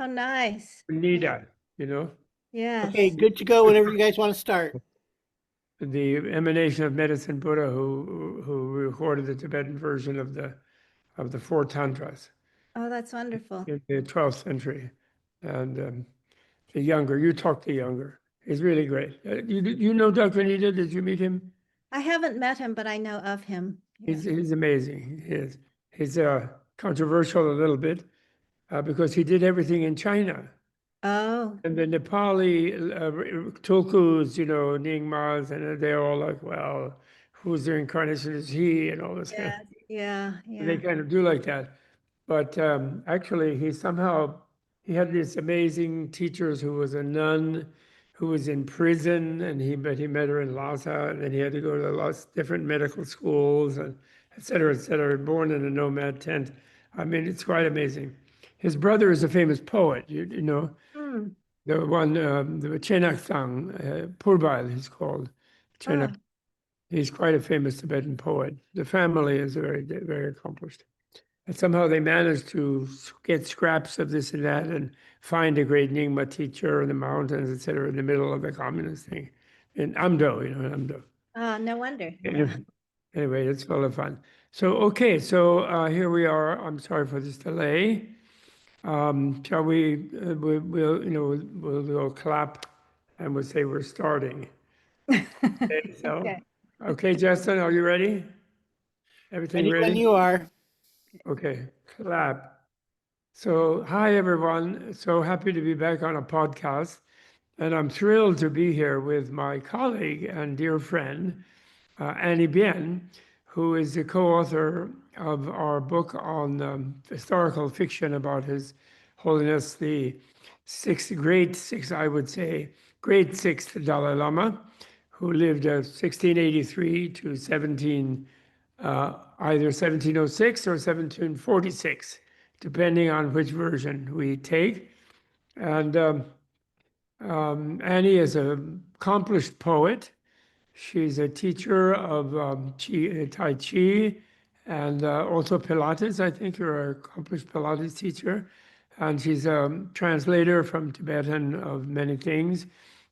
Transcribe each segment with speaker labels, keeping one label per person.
Speaker 1: nice.
Speaker 2: We need that, you know.
Speaker 1: Yes.
Speaker 3: Okay, good to go whenever you guys want to start.
Speaker 2: The emanation of medicine Buddha, who recorded the Tibetan version of the four tantras
Speaker 1: Oh, that's wonderful.
Speaker 2: in the 12th century, and the younger. You talk to younger. He's really great. You know Dr. Nita? Did you meet him?
Speaker 1: I haven't met him, but I know of him. Yeah.
Speaker 2: He's amazing. He's controversial a little bit because he did everything in China.
Speaker 1: Oh,
Speaker 2: And the Nepali tulkus, Nyingmas, and they're all like, well, whose their incarnation is he, and all this kind of
Speaker 1: yes. Yeah.
Speaker 2: they
Speaker 1: Yeah.
Speaker 2: kind of do like that. But actually, he had these amazing teachers who was a nun who was in prison, and he met her in Lhasa, and then he had to go to lots of different medical schools, and et cetera, et cetera, born in a nomad tent. I mean, it's quite amazing. His brother is a famous poet, you know,
Speaker 1: Hmm.
Speaker 2: the one, the Chenak Thang, Purbail, he's called. Chenak.
Speaker 1: Oh,
Speaker 2: He's quite a famous Tibetan poet. The family is very, very accomplished. And somehow they managed to get scraps of this and that and find a great Nyingma teacher in the mountains, et cetera, in the middle of the communist thing. In Amdo, in Amdo.
Speaker 1: no wonder.
Speaker 2: Anyway, it's full of fun. So, okay, so here we are. I'm sorry for this delay. Shall we, we'll clap and we'll say we're starting. Okay, so, okay, Justin, are you ready? Everything
Speaker 3: Ready when
Speaker 2: ready?
Speaker 3: you are.
Speaker 2: Okay, clap. So, hi everyone. So happy to be back on a podcast. And I'm thrilled to be here with my colleague and dear friend, Annie Bien, who is the co-author of our book on historical fiction about His Holiness the great sixth, I would say, great sixth Dalai Lama, who lived 1683 to either 1706 or 1746, depending on which version we take. And Annie is an accomplished poet. She's a teacher of Tai Chi and also Pilates. I think you're an accomplished Pilates teacher. And she's a translator from Tibetan of many things,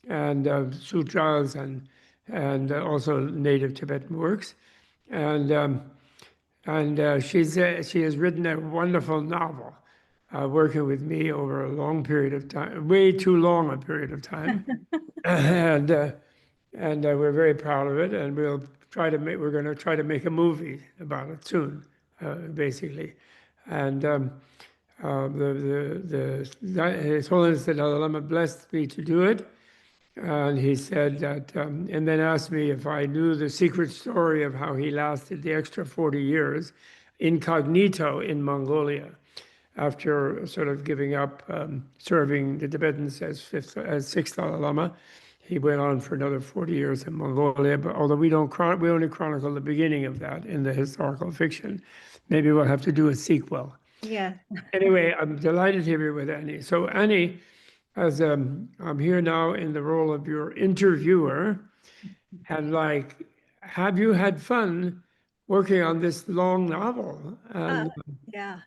Speaker 2: and sutras and also native Tibetan works. And she has written a wonderful novel, working with me over a long period of time, way too long a period of time, and we're very proud of it. And we're going to try to make a movie about it soon, basically. And His Holiness the Dalai Lama blessed me to do it. And he said that, and then asked me if I knew the secret story of how he lasted the extra 40 years incognito in Mongolia after sort of giving up serving the Tibetans as sixth Dalai Lama. He went on for another 40 years in Mongolia, but although we only chronicle the beginning of that in the historical fiction. Maybe we'll have to do a sequel.
Speaker 1: Yeah.
Speaker 2: Anyway, I'm delighted to be here with Annie. So Annie, as I'm here now in the role of your interviewer, and have you had fun working on this long novel?
Speaker 1: Yeah.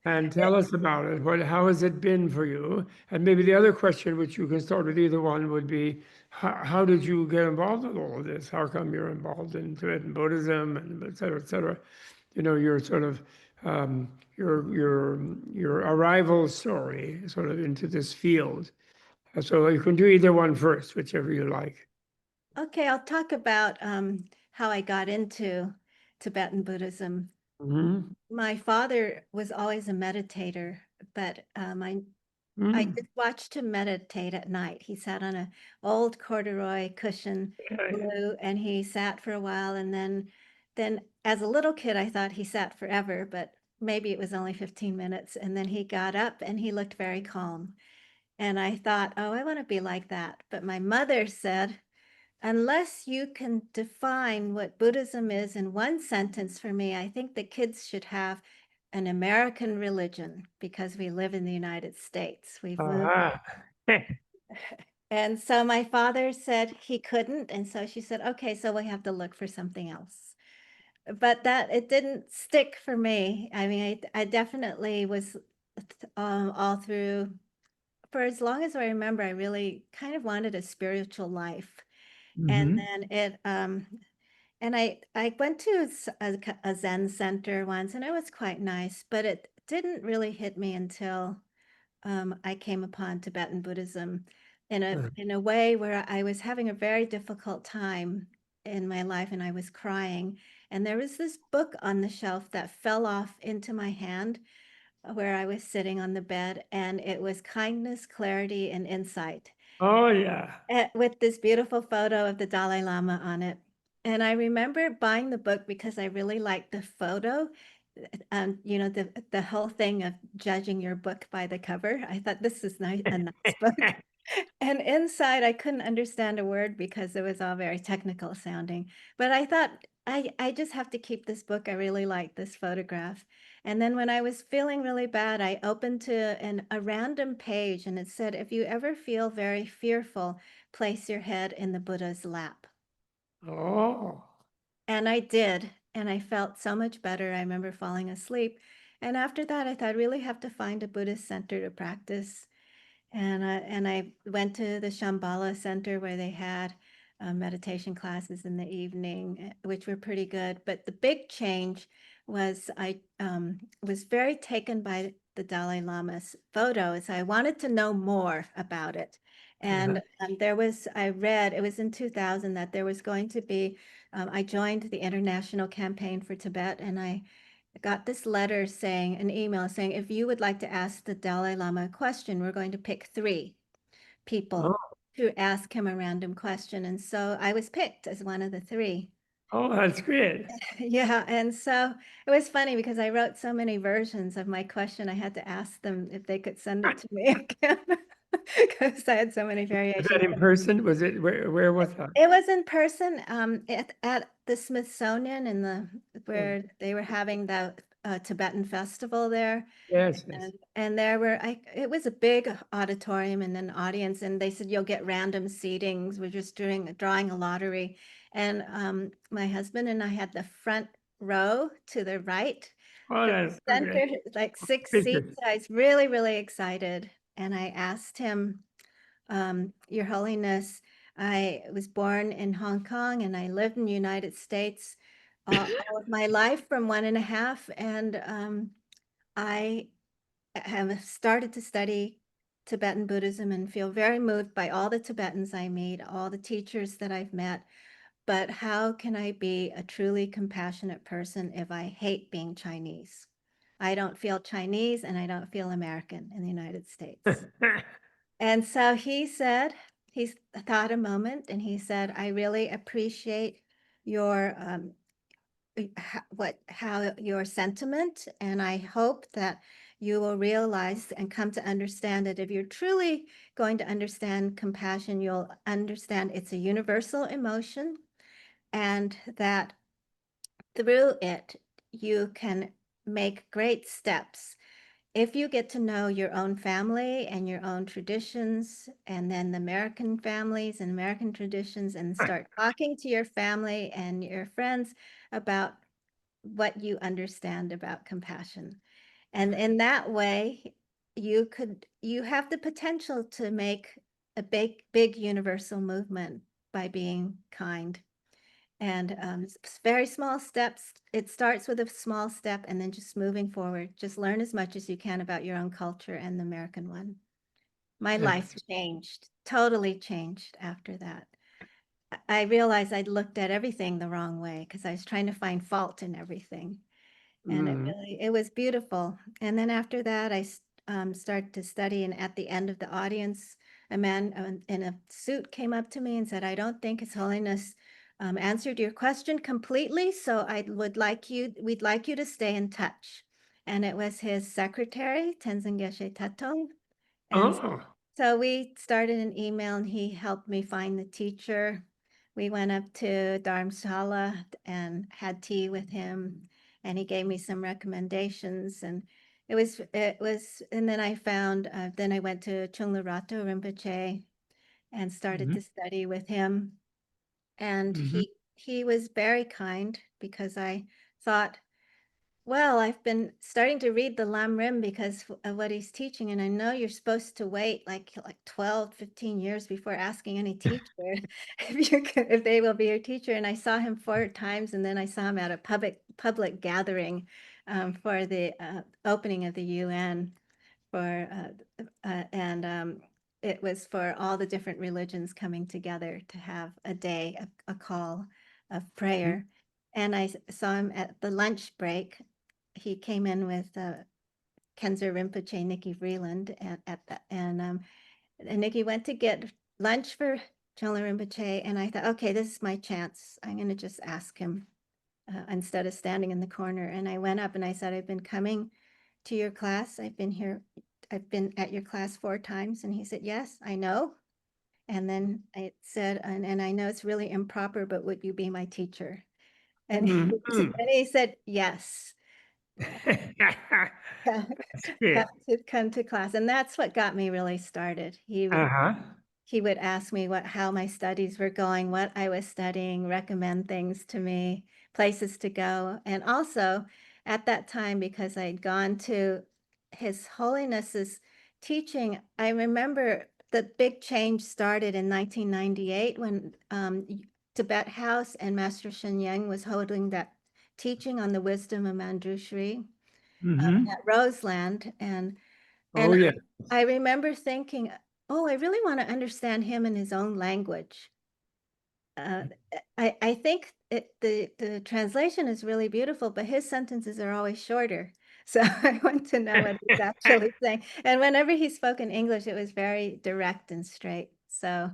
Speaker 2: And tell us about it. How has it been for you? And maybe the other question, which you can start with either one, would be, how did you get involved in all of this? How come you're involved in Tibetan Buddhism, and et cetera, et cetera? Your sort of your arrival story sort of into this field. So you can do either one first, whichever you like.
Speaker 1: Okay, I'll talk about how I got into Tibetan Buddhism.
Speaker 2: Mm-hmm.
Speaker 1: My father was always a meditator, but I just watched him meditate at night. He sat on an old corduroy cushion, blue, and he sat for a while. And then as a little kid, I thought he sat forever, but maybe it was only 15 minutes. And then he got up and he looked very calm. And I thought, oh, I want to be like that. But my mother said, unless you can define what Buddhism is in one sentence for me, I think the kids should have an American religion because we live in the United States. We've moved. And so my father said he couldn't. And so she said, okay, so we have to look for something else. But it didn't stick for me. I mean, I definitely was all through for as long as I remember, I really kind of wanted a spiritual life. And
Speaker 2: Mhm.
Speaker 1: then and I went to a Zen center once, and it was quite nice, but it didn't really hit me until I came upon Tibetan Buddhism in a way where I was having a very difficult time in my life, and I was crying. And there was this book on the shelf that fell off into my hand where I was sitting on the bed, and it was Kindness, Clarity, and Insight,
Speaker 2: Oh, yeah.
Speaker 1: with this beautiful photo of the Dalai Lama on it. And I remember buying the book because I really liked the photo. You know, the whole thing of judging your book by the cover. I thought this is nice, a nice book. And inside, I couldn't understand a word because it was all very technical sounding. But I thought, I just have to keep this book. I really like this photograph. And then when I was feeling really bad, I opened to a random page, and it said, if you ever feel very fearful, place your head in the Buddha's lap.
Speaker 2: Oh.
Speaker 1: And I did. And I felt so much better. I remember falling asleep. And after that, I thought I really have to find a Buddhist center to practice. And I went to the Shambhala Center where they had meditation classes in the evening, which were pretty good. But the big change was I was very taken by the Dalai Lama's photos. I wanted to know more about it. And I read, it was in 2000 that there was going to be, I joined the International Campaign for Tibet, and I got this letter saying, an email saying, if you would like to ask the Dalai Lama a question, we're going to pick 3 people
Speaker 2: Oh,
Speaker 1: to ask him a random question. And so I was picked as one of the 3.
Speaker 2: oh, that's great.
Speaker 1: Yeah. And so it was funny because I wrote so many versions of my question. I had to ask them if they could send it to me again because I had so many
Speaker 2: Was that
Speaker 1: variations.
Speaker 2: in person? Was it, where was that?
Speaker 1: It was in person at the Smithsonian in
Speaker 2: Oh,
Speaker 1: where they were having the Tibetan festival there.
Speaker 2: yes, yes.
Speaker 1: And there were, it was a big auditorium and an audience, and they said you'll get random seatings. We're just drawing a lottery. And my husband and I had the front row to the right,
Speaker 2: Oh,
Speaker 1: the
Speaker 2: that's okay.
Speaker 1: center, like 6 seats.
Speaker 2: Pictures.
Speaker 1: I was really, really excited. And I asked him, Your Holiness, I was born in Hong Kong and I lived in the United States all of my life from 1.5. And I have started to study Tibetan Buddhism and feel very moved by all the Tibetans I meet, all the teachers that I've met. But how can I be a truly compassionate person if I hate being Chinese? I don't feel Chinese and I don't feel American in the United States. And so he thought a moment and he said, I really appreciate your how your sentiment, and I hope that you will realize and come to understand that if you're truly going to understand compassion, you'll understand it's a universal emotion, and that through it you can make great steps if you get to know your own family and your own traditions, and then the American families and American traditions, and start talking to your family and your friends about what you understand about compassion. And in that way, you have the potential to make a big universal movement by being kind. And very small steps. It starts with a small step and then just moving forward. Just learn as much as you can about your own culture and the American one. My life
Speaker 2: That's,
Speaker 1: changed, totally changed after that. I realized I'd looked at everything the wrong way because I was trying to find fault in everything. And it was beautiful. And then after that, I started to study, and at the end of the audience, a man in a suit came up to me and said, I don't think His Holiness answered your question completely, so we'd like you to stay in touch. And it was his secretary, Tenzin Geshe Tatung. And
Speaker 2: oh,
Speaker 1: so we started an email, and he helped me find the teacher. We went up to Dharamsala and had tea with him, and he gave me some recommendations. And and then then I went to Chungla Rinpoche and started
Speaker 2: mhm,
Speaker 1: to study with him. And
Speaker 2: mhm.
Speaker 1: he was very kind because I thought Well, I've been starting to read the Lam Rim because of what he's teaching, and I know you're supposed to wait like 12, 15 years before asking any teacher if they will be your teacher. And I saw him 4 times, and then I saw him at a public gathering for the opening of the UN for and it was for all the different religions coming together to have a day, a call of prayer. And I saw him at the lunch break. He came in with Kenzer Rinpoche, Nikki Vreeland, at the, and Nikki went to get lunch for Chola Rinpoche, and I thought, okay, this is my chance. I'm going to just ask him instead of standing in the corner. And I went up and I said, I've been coming to your class. I've been at your class 4 times. And he said, yes, I know. And then I said, and I know it's really improper, but would you be my teacher? And and he said, yes.
Speaker 2: That's good.
Speaker 1: To come to class. And that's what got me really started.
Speaker 2: Uh-huh.
Speaker 1: He would ask me how my studies were going, what I was studying, recommend things to me, places to go. And also at that time, because I'd gone to His Holiness's teaching, I remember the big change started in 1998 when Tibet House and Master Shen Yang was holding that teaching on the wisdom of Manjushri at Roseland.
Speaker 2: Oh,
Speaker 1: And
Speaker 2: yeah.
Speaker 1: I remember thinking, oh, I really want to understand him in his own language. Uh, I think the translation is really beautiful, but his sentences are always shorter. So I want to know what he's actually saying. And whenever he spoke in English, it was very direct and straight. So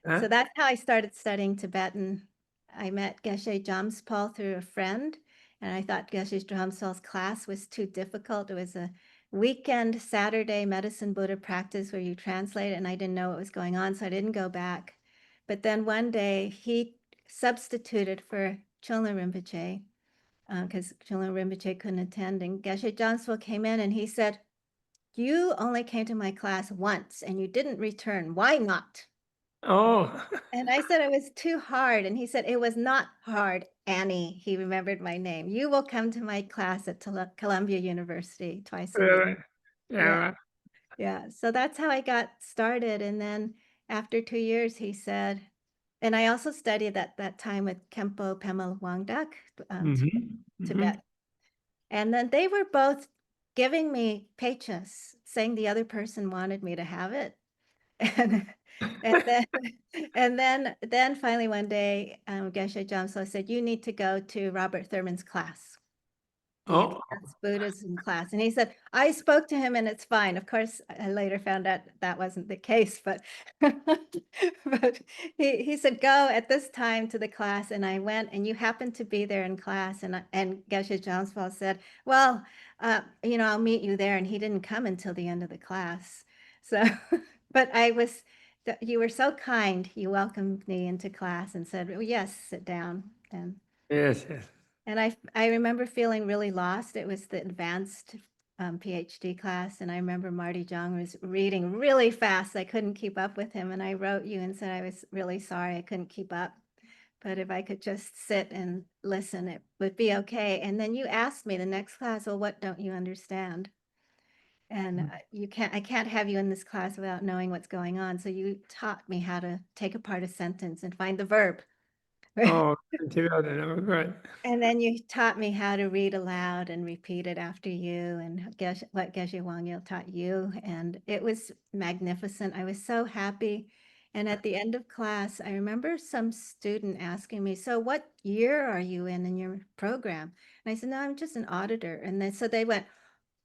Speaker 2: Huh?
Speaker 1: that's how I started studying Tibetan. I met Geshe Jamspal through a friend, and I thought Geshe Jamspal's class was too difficult. It was a weekend Saturday medicine Buddha practice where you translate, and I didn't know what was going on, so I didn't go back. But then one day he substituted for Chulna Rinpoche because Chulna Rinpoche couldn't attend, and Geshe Jamspal came in and he said, "You only came to my class once and you didn't return. Why not?"
Speaker 2: Oh.
Speaker 1: And I said it was too hard. And he said, it was not hard, Annie. He remembered my name. You will come to my class at Columbia University twice a week.
Speaker 2: Really?
Speaker 1: Yeah.
Speaker 2: Yeah.
Speaker 1: Yeah. So that's how I got started. And then after 2 years, he said, and I also studied at that time with Kempo Pema Wangdak, Tibet. And then they were both giving me pechas, saying the other person wanted me to have it. And and then then finally one day, Geshe Jamso said, you need to go to Robert Thurman's class, the
Speaker 2: Oh.
Speaker 1: advanced Buddhism class. And he said, I spoke to him and it's fine. Of course, I later found out that wasn't the case, but but he said, go at this time to the class. And I went, and you happened to be there in class. And Geshe Jamso said, well, I'll meet you there. And he didn't come until the end of the class. So, but you were so kind. You welcomed me into class and said, oh, yes, sit down.
Speaker 2: Yes, yes.
Speaker 1: And I remember feeling really lost. It was the advanced PhD class. And I remember Marty Jong was reading really fast. I couldn't keep up with him. And I wrote you and said I was really sorry I couldn't keep up. But if I could just sit and listen, it would be okay. And then you asked me the next class, well, what don't you understand? And I can't have you in this class without knowing what's going on. So you taught me how to take apart a sentence and find the verb.
Speaker 2: Oh, together. That was great.
Speaker 1: And then you taught me how to read aloud and repeat it after you, and what Geshe Wangyal taught you. And it was magnificent. I was so happy. And at the end of class, I remember some student asking me, so what year are you in your program? And I said, no, I'm just an auditor. And then so they went,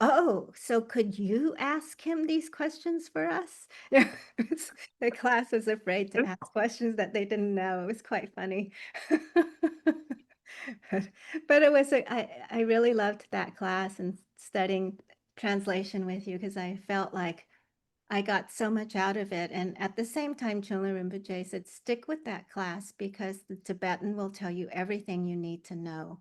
Speaker 1: oh, so could you ask him these questions for us? The class was afraid to ask questions that they didn't know. It was quite funny. But it was, I really loved that class and studying translation with you because I felt like I got so much out of it. And at the same time, Chulna Rinpoche said, stick with that class because the Tibetan will tell you everything you need to know.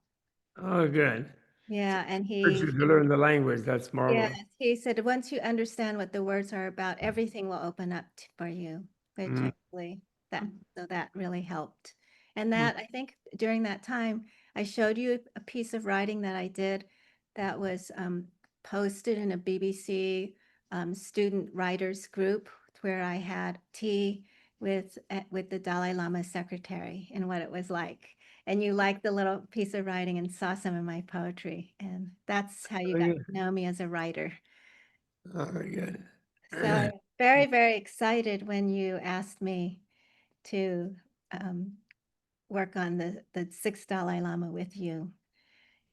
Speaker 2: Oh, good.
Speaker 1: Yeah, and
Speaker 2: Urge you to learn the language. That's marvelous.
Speaker 1: yes, he said, once you understand what the words are about, everything will open up for you, which I really, so that really helped. And that, I think during that time, I showed you a piece of writing that I did that was posted in a BBC student writers group where I had tea with the Dalai Lama secretary and what it was like. And you liked the little piece of writing and saw some of my poetry. And that's how you
Speaker 2: Oh,
Speaker 1: got
Speaker 2: yeah.
Speaker 1: to know me as a writer.
Speaker 2: Oh, very good.
Speaker 1: So I'm very, very excited when you asked me to work on the sixth Dalai Lama with you,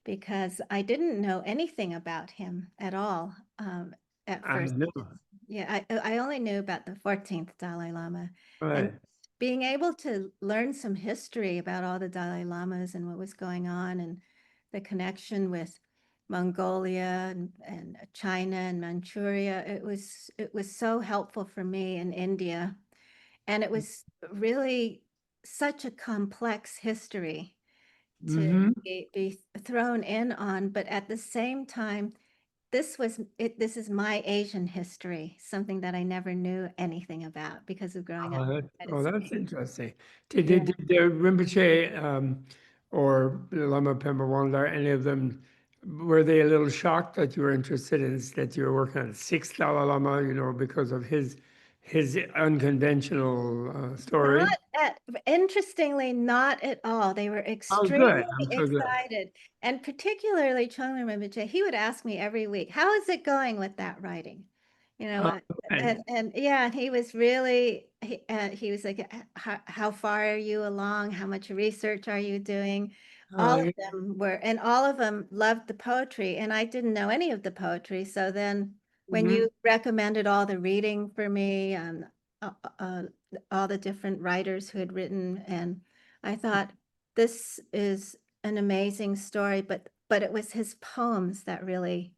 Speaker 1: because I didn't know anything about him at all at
Speaker 2: I
Speaker 1: first.
Speaker 2: know.
Speaker 1: Yeah, I only knew about the 14th Dalai Lama, and
Speaker 2: Right.
Speaker 1: being able to learn some history about all the Dalai Lamas and what was going on and the connection with Mongolia and China and Manchuria, it was so helpful for me in India. And it was really such a complex history to
Speaker 2: Mm-hmm.
Speaker 1: be thrown in on, but at the same time, this is my Asian history, something that I never knew anything about because of growing up
Speaker 2: Oh,
Speaker 1: in the United
Speaker 2: that's
Speaker 1: States.
Speaker 2: interesting. Did,
Speaker 1: Yeah.
Speaker 2: did the Rinpoche or Lama Pema Wanglar, any of them, were they a little shocked that you were interested in, that you were working on sixth Dalai Lama, because of his unconventional
Speaker 1: Not
Speaker 2: story?
Speaker 1: interestingly, not at all. They were
Speaker 2: Oh, good.
Speaker 1: extremely
Speaker 2: I'm so glad.
Speaker 1: excited. And particularly Chonglen Rinpoche, he would ask me every week, how is it going with that writing? You know,
Speaker 2: Oh, good.
Speaker 1: and yeah, and he was really, he was like, how far are you along? How much research are you doing? All of
Speaker 2: Yeah.
Speaker 1: them were, and all of them loved the poetry. And I didn't know any of the poetry. So then when
Speaker 2: Mhm.
Speaker 1: you recommended all the reading for me, uh, uh, all the different writers who had written, and I thought this is an amazing story, but it was his poems that really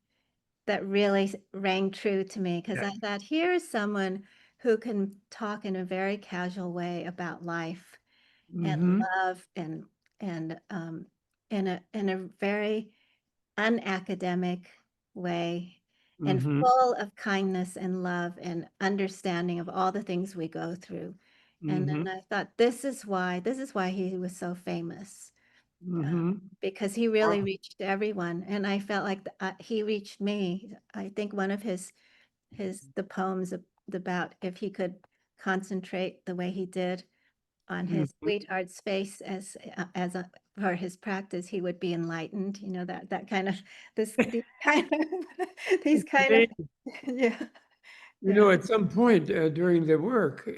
Speaker 1: rang true to me, because
Speaker 2: Yeah.
Speaker 1: I thought, here's someone who can talk in a very casual way about life and
Speaker 2: Mm-hmm.
Speaker 1: love and in a very unacademic way, and
Speaker 2: Mm-hmm.
Speaker 1: full of kindness and love and understanding of all the things we go through. And
Speaker 2: Mm-hmm.
Speaker 1: then I thought, this is why he was so famous,
Speaker 2: Mm-hmm.
Speaker 1: because he really reached everyone. And I felt like he reached me. I think one of the poems about if he could concentrate the way he did on his
Speaker 2: Mm-hmm.
Speaker 1: sweetheart's face for his practice, he would be enlightened. You know, that kind of these kind of these kind of yeah, yeah.
Speaker 2: At some point during the work,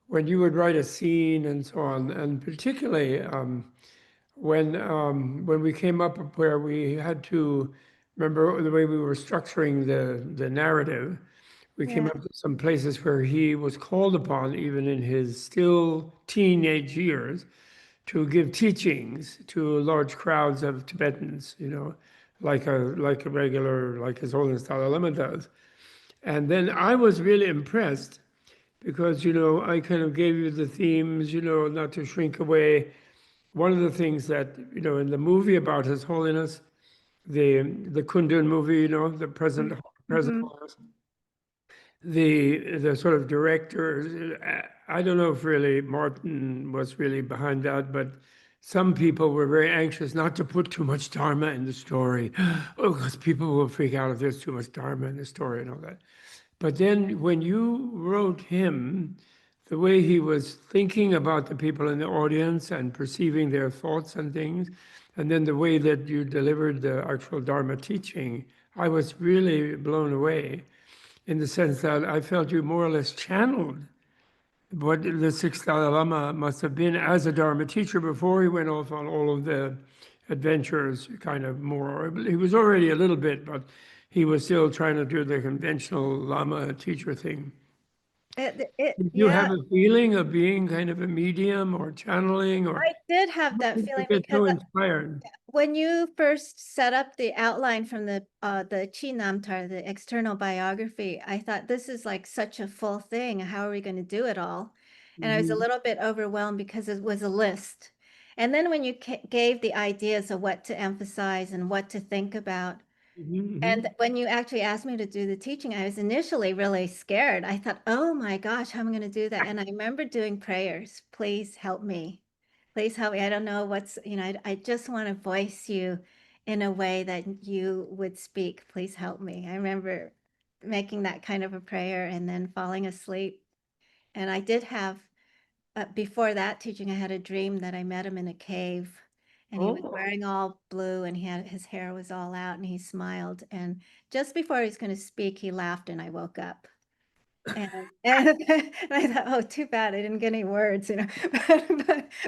Speaker 2: when you would write a scene and so on, and particularly when we came up where we had to remember the way we were structuring the narrative, we came
Speaker 1: Yeah.
Speaker 2: up with some places where he was called upon, even in his still teenage years, to give teachings to large crowds of Tibetans, like a regular, like His Holiness Dalai Lama does. And then I was really impressed because, I kind of gave you the themes, not to shrink away. One of the things that, in the movie about His Holiness, the Kundun movie, the present
Speaker 1: Mhm.
Speaker 2: Holiness, the sort of director, I don't know if really Martin was really behind that, but some people were very anxious not to put too much Dharma in the story. Oh, because people will freak out if there's too much Dharma in the story and all that. But then when you wrote him, the way he was thinking about the people in the audience and perceiving their thoughts and things, and then the way that you delivered the actual Dharma teaching, I was really blown away in the sense that I felt you more or less channeled what the sixth Dalai Lama must have been as a Dharma teacher before he went off on all of the adventures, kind of more. He was already a little bit, but he was still trying to do the conventional Lama teacher thing. Did you
Speaker 1: Yeah,
Speaker 2: have a feeling of being kind of a medium or channeling, or
Speaker 1: I did have
Speaker 2: how
Speaker 1: that
Speaker 2: did you
Speaker 1: feeling
Speaker 2: get
Speaker 1: because
Speaker 2: so inspired?
Speaker 1: when you first set up the outline from the Chi Namtar, the external biography, I thought this is like such a full thing. How are we going to do it all? And I was a
Speaker 2: Mhm,
Speaker 1: little bit overwhelmed because it was a list. And then when you gave the ideas of what to emphasize and what to think about, and
Speaker 2: mhm,
Speaker 1: when you actually asked me to do the teaching, I was initially really scared. I thought, oh my gosh, how am I going to do that? And I remember doing prayers. Please help me. Please help me. I don't know I just want to voice you in a way that you would speak. Please help me. I remember making that kind of a prayer and then falling asleep. And I did have, before that teaching, I had a dream that I met him in a cave and he was
Speaker 2: Oh.
Speaker 1: wearing all blue and his hair was all out and he smiled. And just before he was going to speak, he laughed and I woke up. And I thought, oh, too bad I didn't get any words, you know.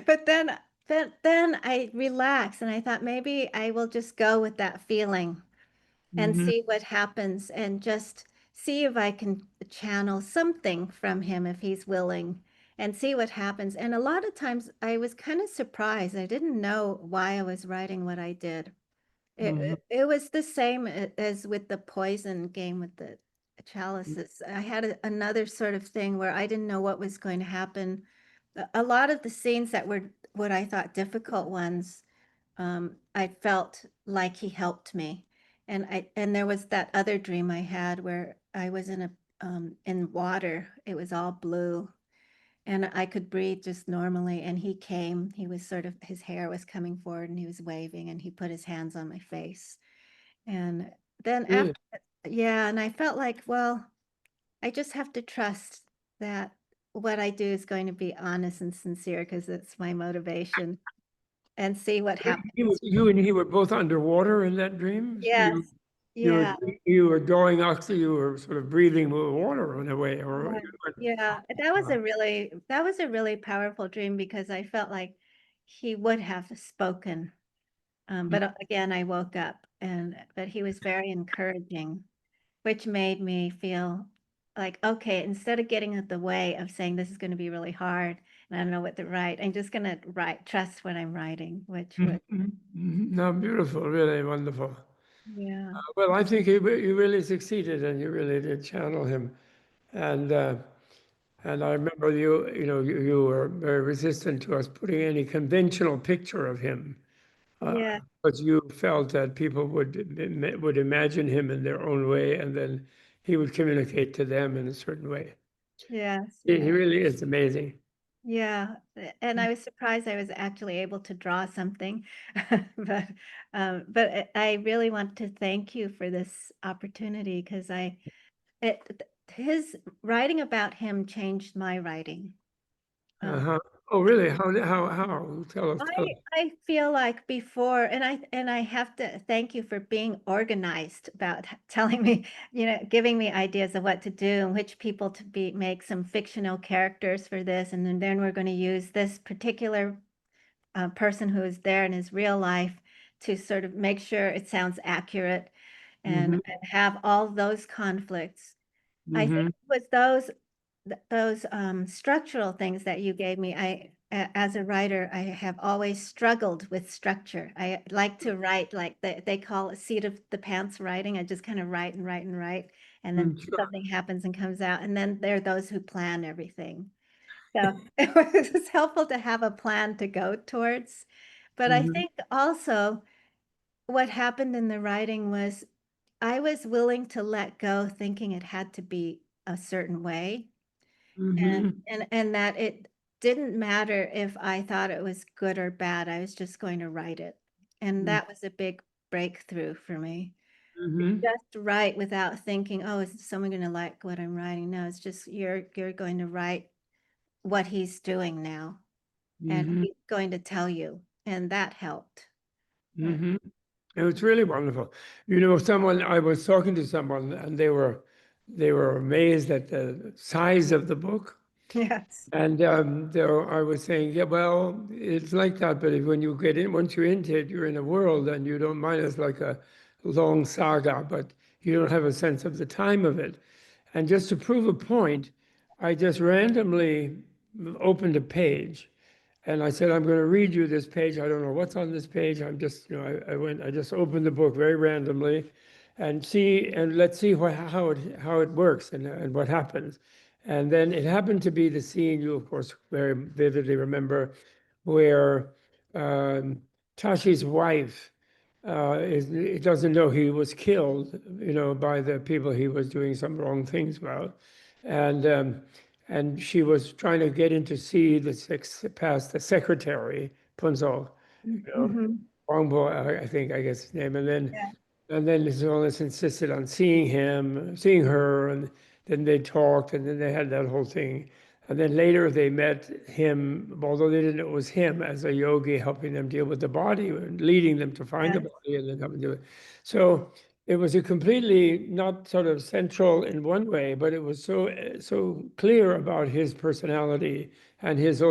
Speaker 1: But then I relaxed and I thought maybe I will just go with that feeling and
Speaker 2: Mhm.
Speaker 1: see what happens and just see if I can channel something from him if he's willing and see what happens. And a lot of times I was kind of surprised. I didn't know why I was writing what I did.
Speaker 2: Mhm.
Speaker 1: It was the same as with the poison game with the chalices. I had another sort of thing where I didn't know what was going to happen. A lot of the scenes that were what I thought difficult ones, I felt like he helped me. And there was that other dream I had where I was in water. It was all blue and I could breathe just normally. And he came, he was sort of, his hair was coming forward and he was waving and he put his hands on my face. And then after,
Speaker 2: Really?
Speaker 1: yeah, and I felt like, well, I just have to trust that what I do is going to be honest and sincere because it's my motivation and see what happens.
Speaker 2: You and he were both underwater in that dream?
Speaker 1: Yes.
Speaker 2: You were,
Speaker 1: Yeah.
Speaker 2: you were going oxygen, you were sort of breathing with water in a way, or
Speaker 1: Yeah.
Speaker 2: you were,
Speaker 1: Yeah. That was a really powerful dream because I felt like he would have spoken. But again, I woke up but he was very encouraging, which made me feel like, okay, instead of getting in the way of saying this is going to be really hard and I don't know what to write, I'm just going to trust what I'm writing, which
Speaker 2: Mhm,
Speaker 1: would,
Speaker 2: mhm, mhm. No, beautiful, really wonderful.
Speaker 1: yeah.
Speaker 2: Well, I think you really succeeded, and you really did channel him. And and I remember you were very resistant to us putting any conventional picture of him,
Speaker 1: Yeah.
Speaker 2: but you felt that people would imagine him in their own way, and then he would communicate to them in a certain way.
Speaker 1: Yes.
Speaker 2: He
Speaker 1: Yeah.
Speaker 2: really is amazing.
Speaker 1: Yeah, and I was surprised I was actually able to draw something, but I really want to thank you for this opportunity because his writing about him changed my writing. Um,
Speaker 2: Uh-huh. Oh, really? How? Tell us.
Speaker 1: I feel like before, and I have to thank you for being organized about telling me, giving me ideas of what to do and which people to make some fictional characters for this, and then we're going to use this particular person who is there in his real life to sort of make sure it sounds accurate
Speaker 2: Mm-hmm.
Speaker 1: and have all those conflicts. I think
Speaker 2: Mm-hmm.
Speaker 1: it was those structural things that you gave me. As a writer, I have always struggled with structure. I like to write like they call it seat of the pants writing. I just kind of write and write and write, and then
Speaker 2: Sure.
Speaker 1: something happens and comes out. And then there are those who plan everything. So it was helpful to have a plan to go towards. But I
Speaker 2: Mm-hmm.
Speaker 1: think also what happened in the writing was I was willing to let go thinking it had to be a certain way
Speaker 2: Mm-hmm.
Speaker 1: and that it didn't matter if I thought it was good or bad. I was just going to write it. And that was a big breakthrough for me.
Speaker 2: Mm-hmm.
Speaker 1: Just write without thinking, oh, is someone going to like what I'm writing? No, it's just you're going to write what he's doing now and
Speaker 2: Mm-hmm.
Speaker 1: he's going to tell you. And that helped. Uh,
Speaker 2: Mm-hmm. It was really wonderful. I was talking to someone, and they were amazed at the size of the book.
Speaker 1: yes.
Speaker 2: And I was saying, yeah, well, it's like that, but when you get in, once you're into it, you're in a world, and you don't mind. It's like a long saga, but you don't have a sense of the time of it. And just to prove a point, I just randomly opened a page, and I said, I'm going to read you this page. I don't know what's on this page. I'm just, I just opened the book very randomly, and let's see how it works and what happens. And then it happened to be the scene you, of course, very vividly remember, where um, Tashi's wife he doesn't know he was killed, by the people he was doing some wrong things about, and um, and she was trying to get in to see past the secretary Punzo,
Speaker 1: Mm-hmm.
Speaker 2: Wangpo, I guess his name,
Speaker 1: Yeah.
Speaker 2: and then His Holiness insisted on seeing her, and then they talked, and then they had that whole thing. And then later they met him, although they didn't know it was him, as a yogi helping them deal with the body and leading them to find the
Speaker 1: Yes.
Speaker 2: body and then helping do it. So it was a completely not sort of central in one way, but it was so clear about his personality and his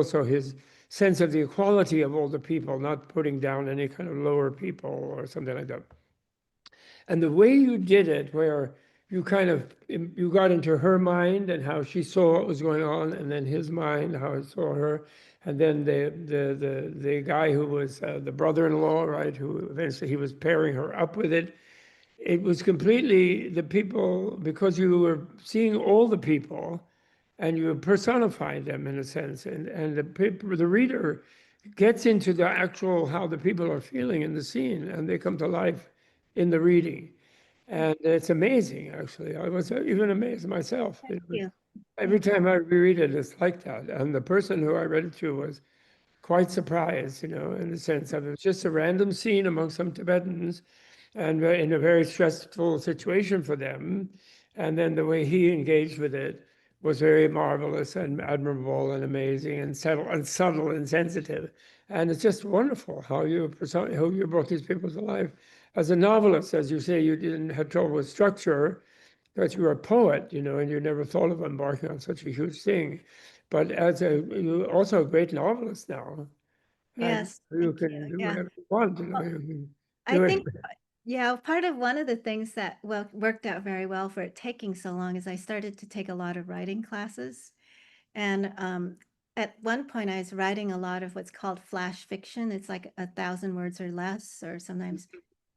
Speaker 2: sense of the equality of all the people, not putting down any kind of lower people or something like that. And the way you did it, where you got into her mind and how she saw what was going on, and then his mind, how it saw her, and then the guy who was the brother-in-law, right, who eventually he was pairing her up with it. It was completely the people, because you were seeing all the people and you personify them in a sense, and the reader gets into the actual how the people are feeling in the scene, and they come to life in the reading. And it's amazing, actually. I was even amazed myself.
Speaker 1: Thank you.
Speaker 2: Every time I reread it, it's like that. And the person who I read it to was quite surprised, in the sense of it was just a random scene among some Tibetans, and in a very stressful situation for them. And then the way he engaged with it was very marvelous and admirable and amazing and subtle and sensitive. And it's just wonderful how you brought these people to life. As a novelist, as you say, you didn't have trouble with structure, because you were a poet, and you never thought of embarking on such a huge thing. But you're also a great novelist now, and
Speaker 1: Yes.
Speaker 2: you
Speaker 1: Thank
Speaker 2: can
Speaker 1: you.
Speaker 2: do
Speaker 1: Yeah.
Speaker 2: whatever you want,
Speaker 1: Well,
Speaker 2: you can
Speaker 1: I
Speaker 2: do it.
Speaker 1: think, yeah, part of one of the things that worked out very well for it taking so long is I started to take a lot of writing classes. And at one point, I was writing a lot of what's called flash fiction. It's like 1,000 words or less, or sometimes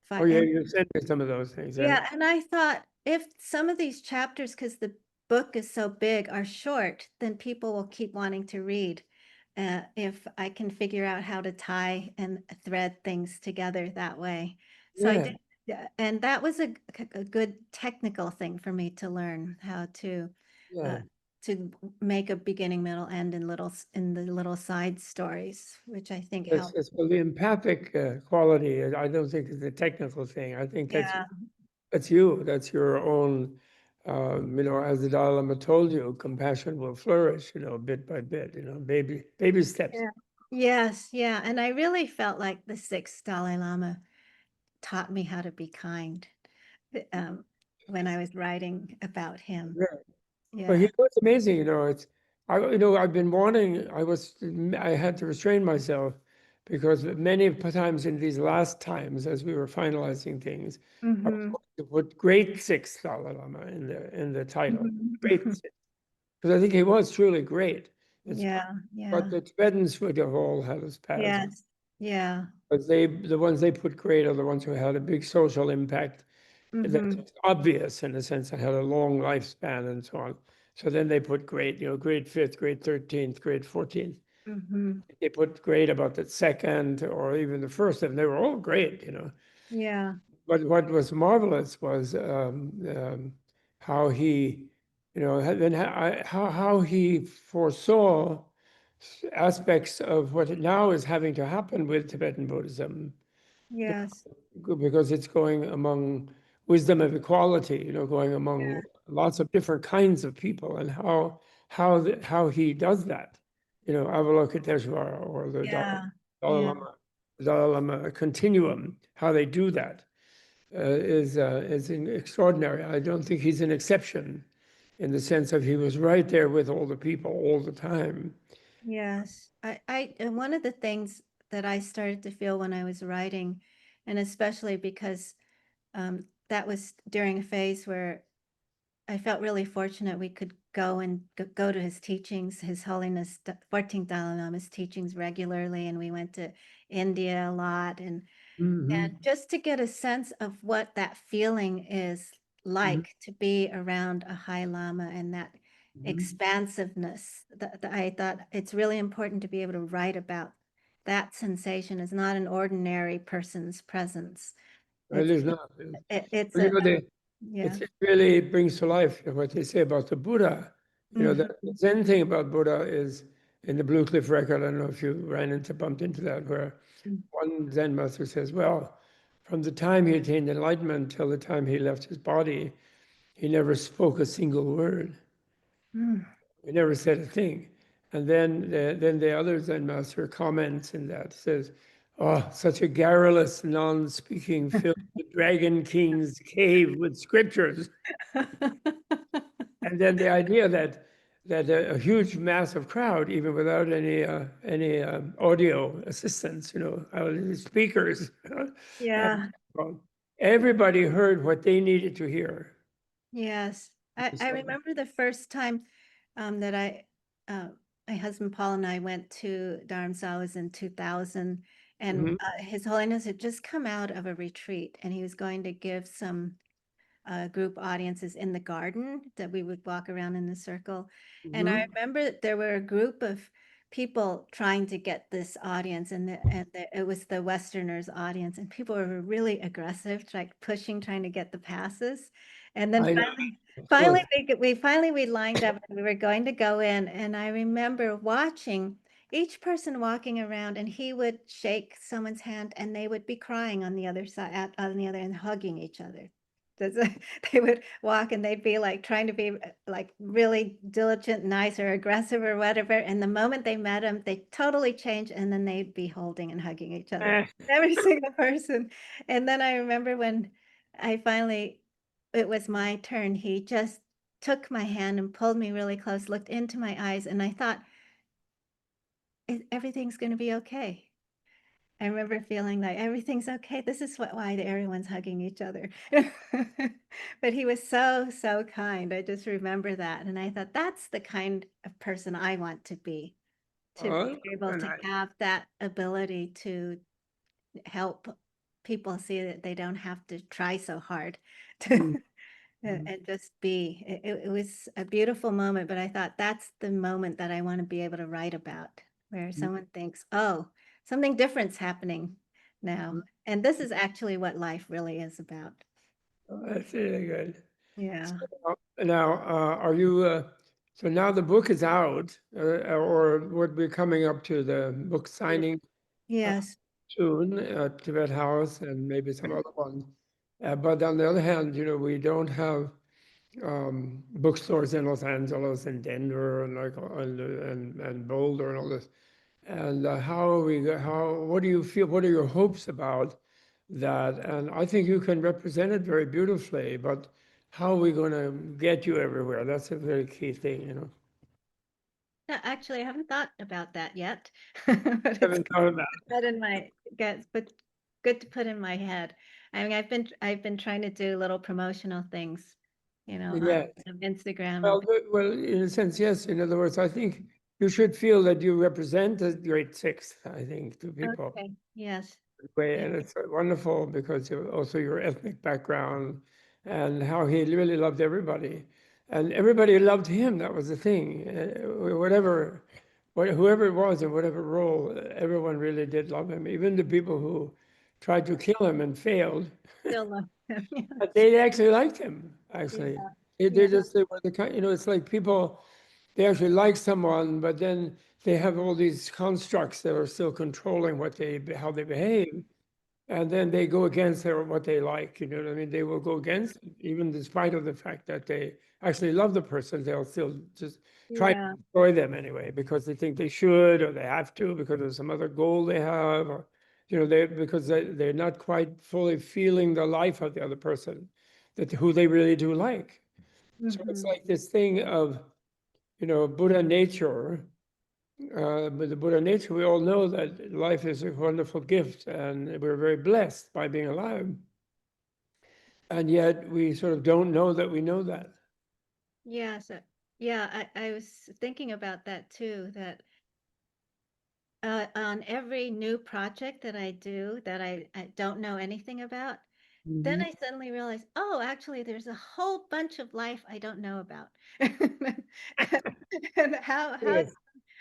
Speaker 2: Oh,
Speaker 1: five.
Speaker 2: yeah, you sent me some of those things, yeah.
Speaker 1: Yeah, and I thought if some of these chapters, because the book is so big, are short, then people will keep wanting to read. If I can figure out how to tie and thread things together that way. So I
Speaker 2: Yeah,
Speaker 1: did, yeah, and that was a good technical thing for me to learn how
Speaker 2: yeah.
Speaker 1: uh, to make a beginning, middle, end in the little side stories, which I think helped.
Speaker 2: Well, the empathic quality, I don't think is a technical thing. I think
Speaker 1: Yeah.
Speaker 2: that's you. That's your own, as the Dalai Lama told you, compassion will flourish, bit by bit, baby steps.
Speaker 1: Yeah. Yes, yeah. And I really felt like the sixth Dalai Lama taught me how to be kind um, when I was writing about him.
Speaker 2: Yeah. Well, he
Speaker 1: Yeah.
Speaker 2: was amazing, I've been wanting, I had to restrain myself because many times in these last times, as we were finalizing things, I was
Speaker 1: Hmm.
Speaker 2: going to put Great Six Dalai Lama in the title, Great
Speaker 1: Hmm.
Speaker 2: Six, because I think he was truly great. It's,
Speaker 1: Yeah,
Speaker 2: but
Speaker 1: yeah.
Speaker 2: the Tibetans would have all had his paths,
Speaker 1: Yes. Yeah.
Speaker 2: but the ones they put great are the ones who had a big social impact that's
Speaker 1: Hmm.
Speaker 2: obvious in a sense that had a long lifespan and so on. So then they put grade, grade fifth, grade 13th, grade 14th.
Speaker 1: Hmm.
Speaker 2: They put grade about the second or even the first, and they were all great.
Speaker 1: Yeah.
Speaker 2: But what was marvelous was how he, then how he foresaw aspects of what now is having to happen with Tibetan Buddhism,
Speaker 1: Yes.
Speaker 2: because it's going among wisdom of equality, going among lots of different kinds of people, and how he does that, Avalokiteshvara or the
Speaker 1: Yeah.
Speaker 2: Dalai
Speaker 1: Yeah.
Speaker 2: Lama, Dalai Lama continuum, how they do that is extraordinary. I don't think he's an exception in the sense of he was right there with all the people all the time.
Speaker 1: Yes. And one of the things that I started to feel when I was writing, and especially because that was during a phase where I felt really fortunate we could go and go to his teachings, His Holiness 14th Dalai Lama's teachings regularly, and we went to India a lot, and
Speaker 2: Mhm.
Speaker 1: just to get a sense of what that feeling is
Speaker 2: Mhm.
Speaker 1: like to be around a high lama and that
Speaker 2: Mhm.
Speaker 1: expansiveness. I thought it's really important to be able to write about that sensation as not an ordinary person's presence.
Speaker 2: It
Speaker 1: It's
Speaker 2: is not.
Speaker 1: it's
Speaker 2: Well,
Speaker 1: a yeah.
Speaker 2: it really brings to life what they say about the Buddha.
Speaker 1: Mhm.
Speaker 2: The Zen thing about Buddha is in the Blue Cliff record, I don't know if you bumped into that, where one Zen master says, well, from the time he attained enlightenment till the time he left his body, he never spoke a single word.
Speaker 1: Mm.
Speaker 2: He never said a thing. And then the other Zen master comments in that, says, oh, such a garrulous, non-speaking, filled the Dragon King's cave with scriptures. And then the idea that a huge, massive crowd, even without any audio assistance, speakers,
Speaker 1: Yeah.
Speaker 2: and everybody heard what they needed to hear.
Speaker 1: Yes. I
Speaker 2: So,
Speaker 1: remember the first time that uh, my husband Paul and I went to Dharamsala was in 2000, and
Speaker 2: mhm,
Speaker 1: His Holiness had just come out of a retreat, and he was going to give some group audiences in the garden that we would walk around in the circle. And I
Speaker 2: mhm.
Speaker 1: remember that there were a group of people trying to get this audience, and it was the Westerners audience, and people were really aggressive, like pushing, trying to get the passes. And then
Speaker 2: I know,
Speaker 1: finally,
Speaker 2: of
Speaker 1: finally
Speaker 2: course.
Speaker 1: we lined up and we were going to go in. And I remember watching each person walking around, and he would shake someone's hand and they would be crying on the other side, on the other, and hugging each other. They would walk and they'd be like trying to be like really diligent, nice, or aggressive or whatever. And the moment they met him, they totally changed, and then they'd be holding and hugging each other.
Speaker 2: Eh,
Speaker 1: Every single person. And then I remember when it was my turn, he just took my hand and pulled me really close, looked into my eyes, and I thought, Everything's going to be okay." I remember feeling like everything's okay. This is why everyone's hugging each other. But he was so, so kind. I just remember that. And I thought that's the kind of person I want to
Speaker 2: oh,
Speaker 1: be able
Speaker 2: and
Speaker 1: to have that ability to help people see that they don't have to try so hard to
Speaker 2: mm, mm,
Speaker 1: and just be. It was a beautiful moment, but I thought that's the moment that I want to be able to write about, where
Speaker 2: mm,
Speaker 1: someone thinks, oh, something different's happening now.
Speaker 2: mm.
Speaker 1: And this is actually what life really is about.
Speaker 2: Oh, that's really good.
Speaker 1: Yeah.
Speaker 2: Now, are you, so now the book is out, or would be coming up to the book signing uh,
Speaker 1: Yes.
Speaker 2: soon at Tibet House and maybe some other ones. But on the other hand, we don't have bookstores in Los Angeles and Denver and and Boulder and all this. And what do you feel? What are your hopes about that? And I think you can represent it very beautifully, but how are we going to get you everywhere? That's a very key thing.
Speaker 1: No, actually, I haven't thought about that yet, but it's
Speaker 2: Haven't thought about
Speaker 1: good in my gets, but good to put in my head. I mean, I've been trying to do little promotional things,
Speaker 2: it.
Speaker 1: on
Speaker 2: Yes.
Speaker 1: Instagram and
Speaker 2: Well, in a sense, yes. In other words, I think you should feel that you represent the great sixth, I think, to people.
Speaker 1: okay. Yes.
Speaker 2: Way,
Speaker 1: Yeah.
Speaker 2: and it's wonderful because also your ethnic background and how he really loved everybody, and everybody loved him. That was the thing. Whoever it was in whatever role, everyone really did love him. Even the people who tried to kill him and failed,
Speaker 1: Still love him.
Speaker 2: but they actually liked him. Actually,
Speaker 1: Yeah.
Speaker 2: they
Speaker 1: Yeah.
Speaker 2: just they were the kind. It's like people they actually like someone, but then they have all these constructs that are still controlling how they behave. And then they go against what they like, you know what I mean? They will go against it, even despite of the fact that they actually love the person, they'll still just try to
Speaker 1: Yeah.
Speaker 2: destroy them anyway, because they think they should, or they have to, because of some other goal they have, or, because they're not quite fully feeling the life of the other person, who they really do like. So it's
Speaker 1: Hmm.
Speaker 2: like this thing of, Buddha nature, with the Buddha nature, we all know that life is a wonderful gift and we're very blessed by being alive. And yet we sort of don't know that we know that.
Speaker 1: Yeah. So, yeah, I was thinking about that too, that on every new project that I do that I don't know anything about, then
Speaker 2: Mhm.
Speaker 1: I suddenly realize, oh, actually, there's a whole bunch of life I don't know about. And
Speaker 2: Yes.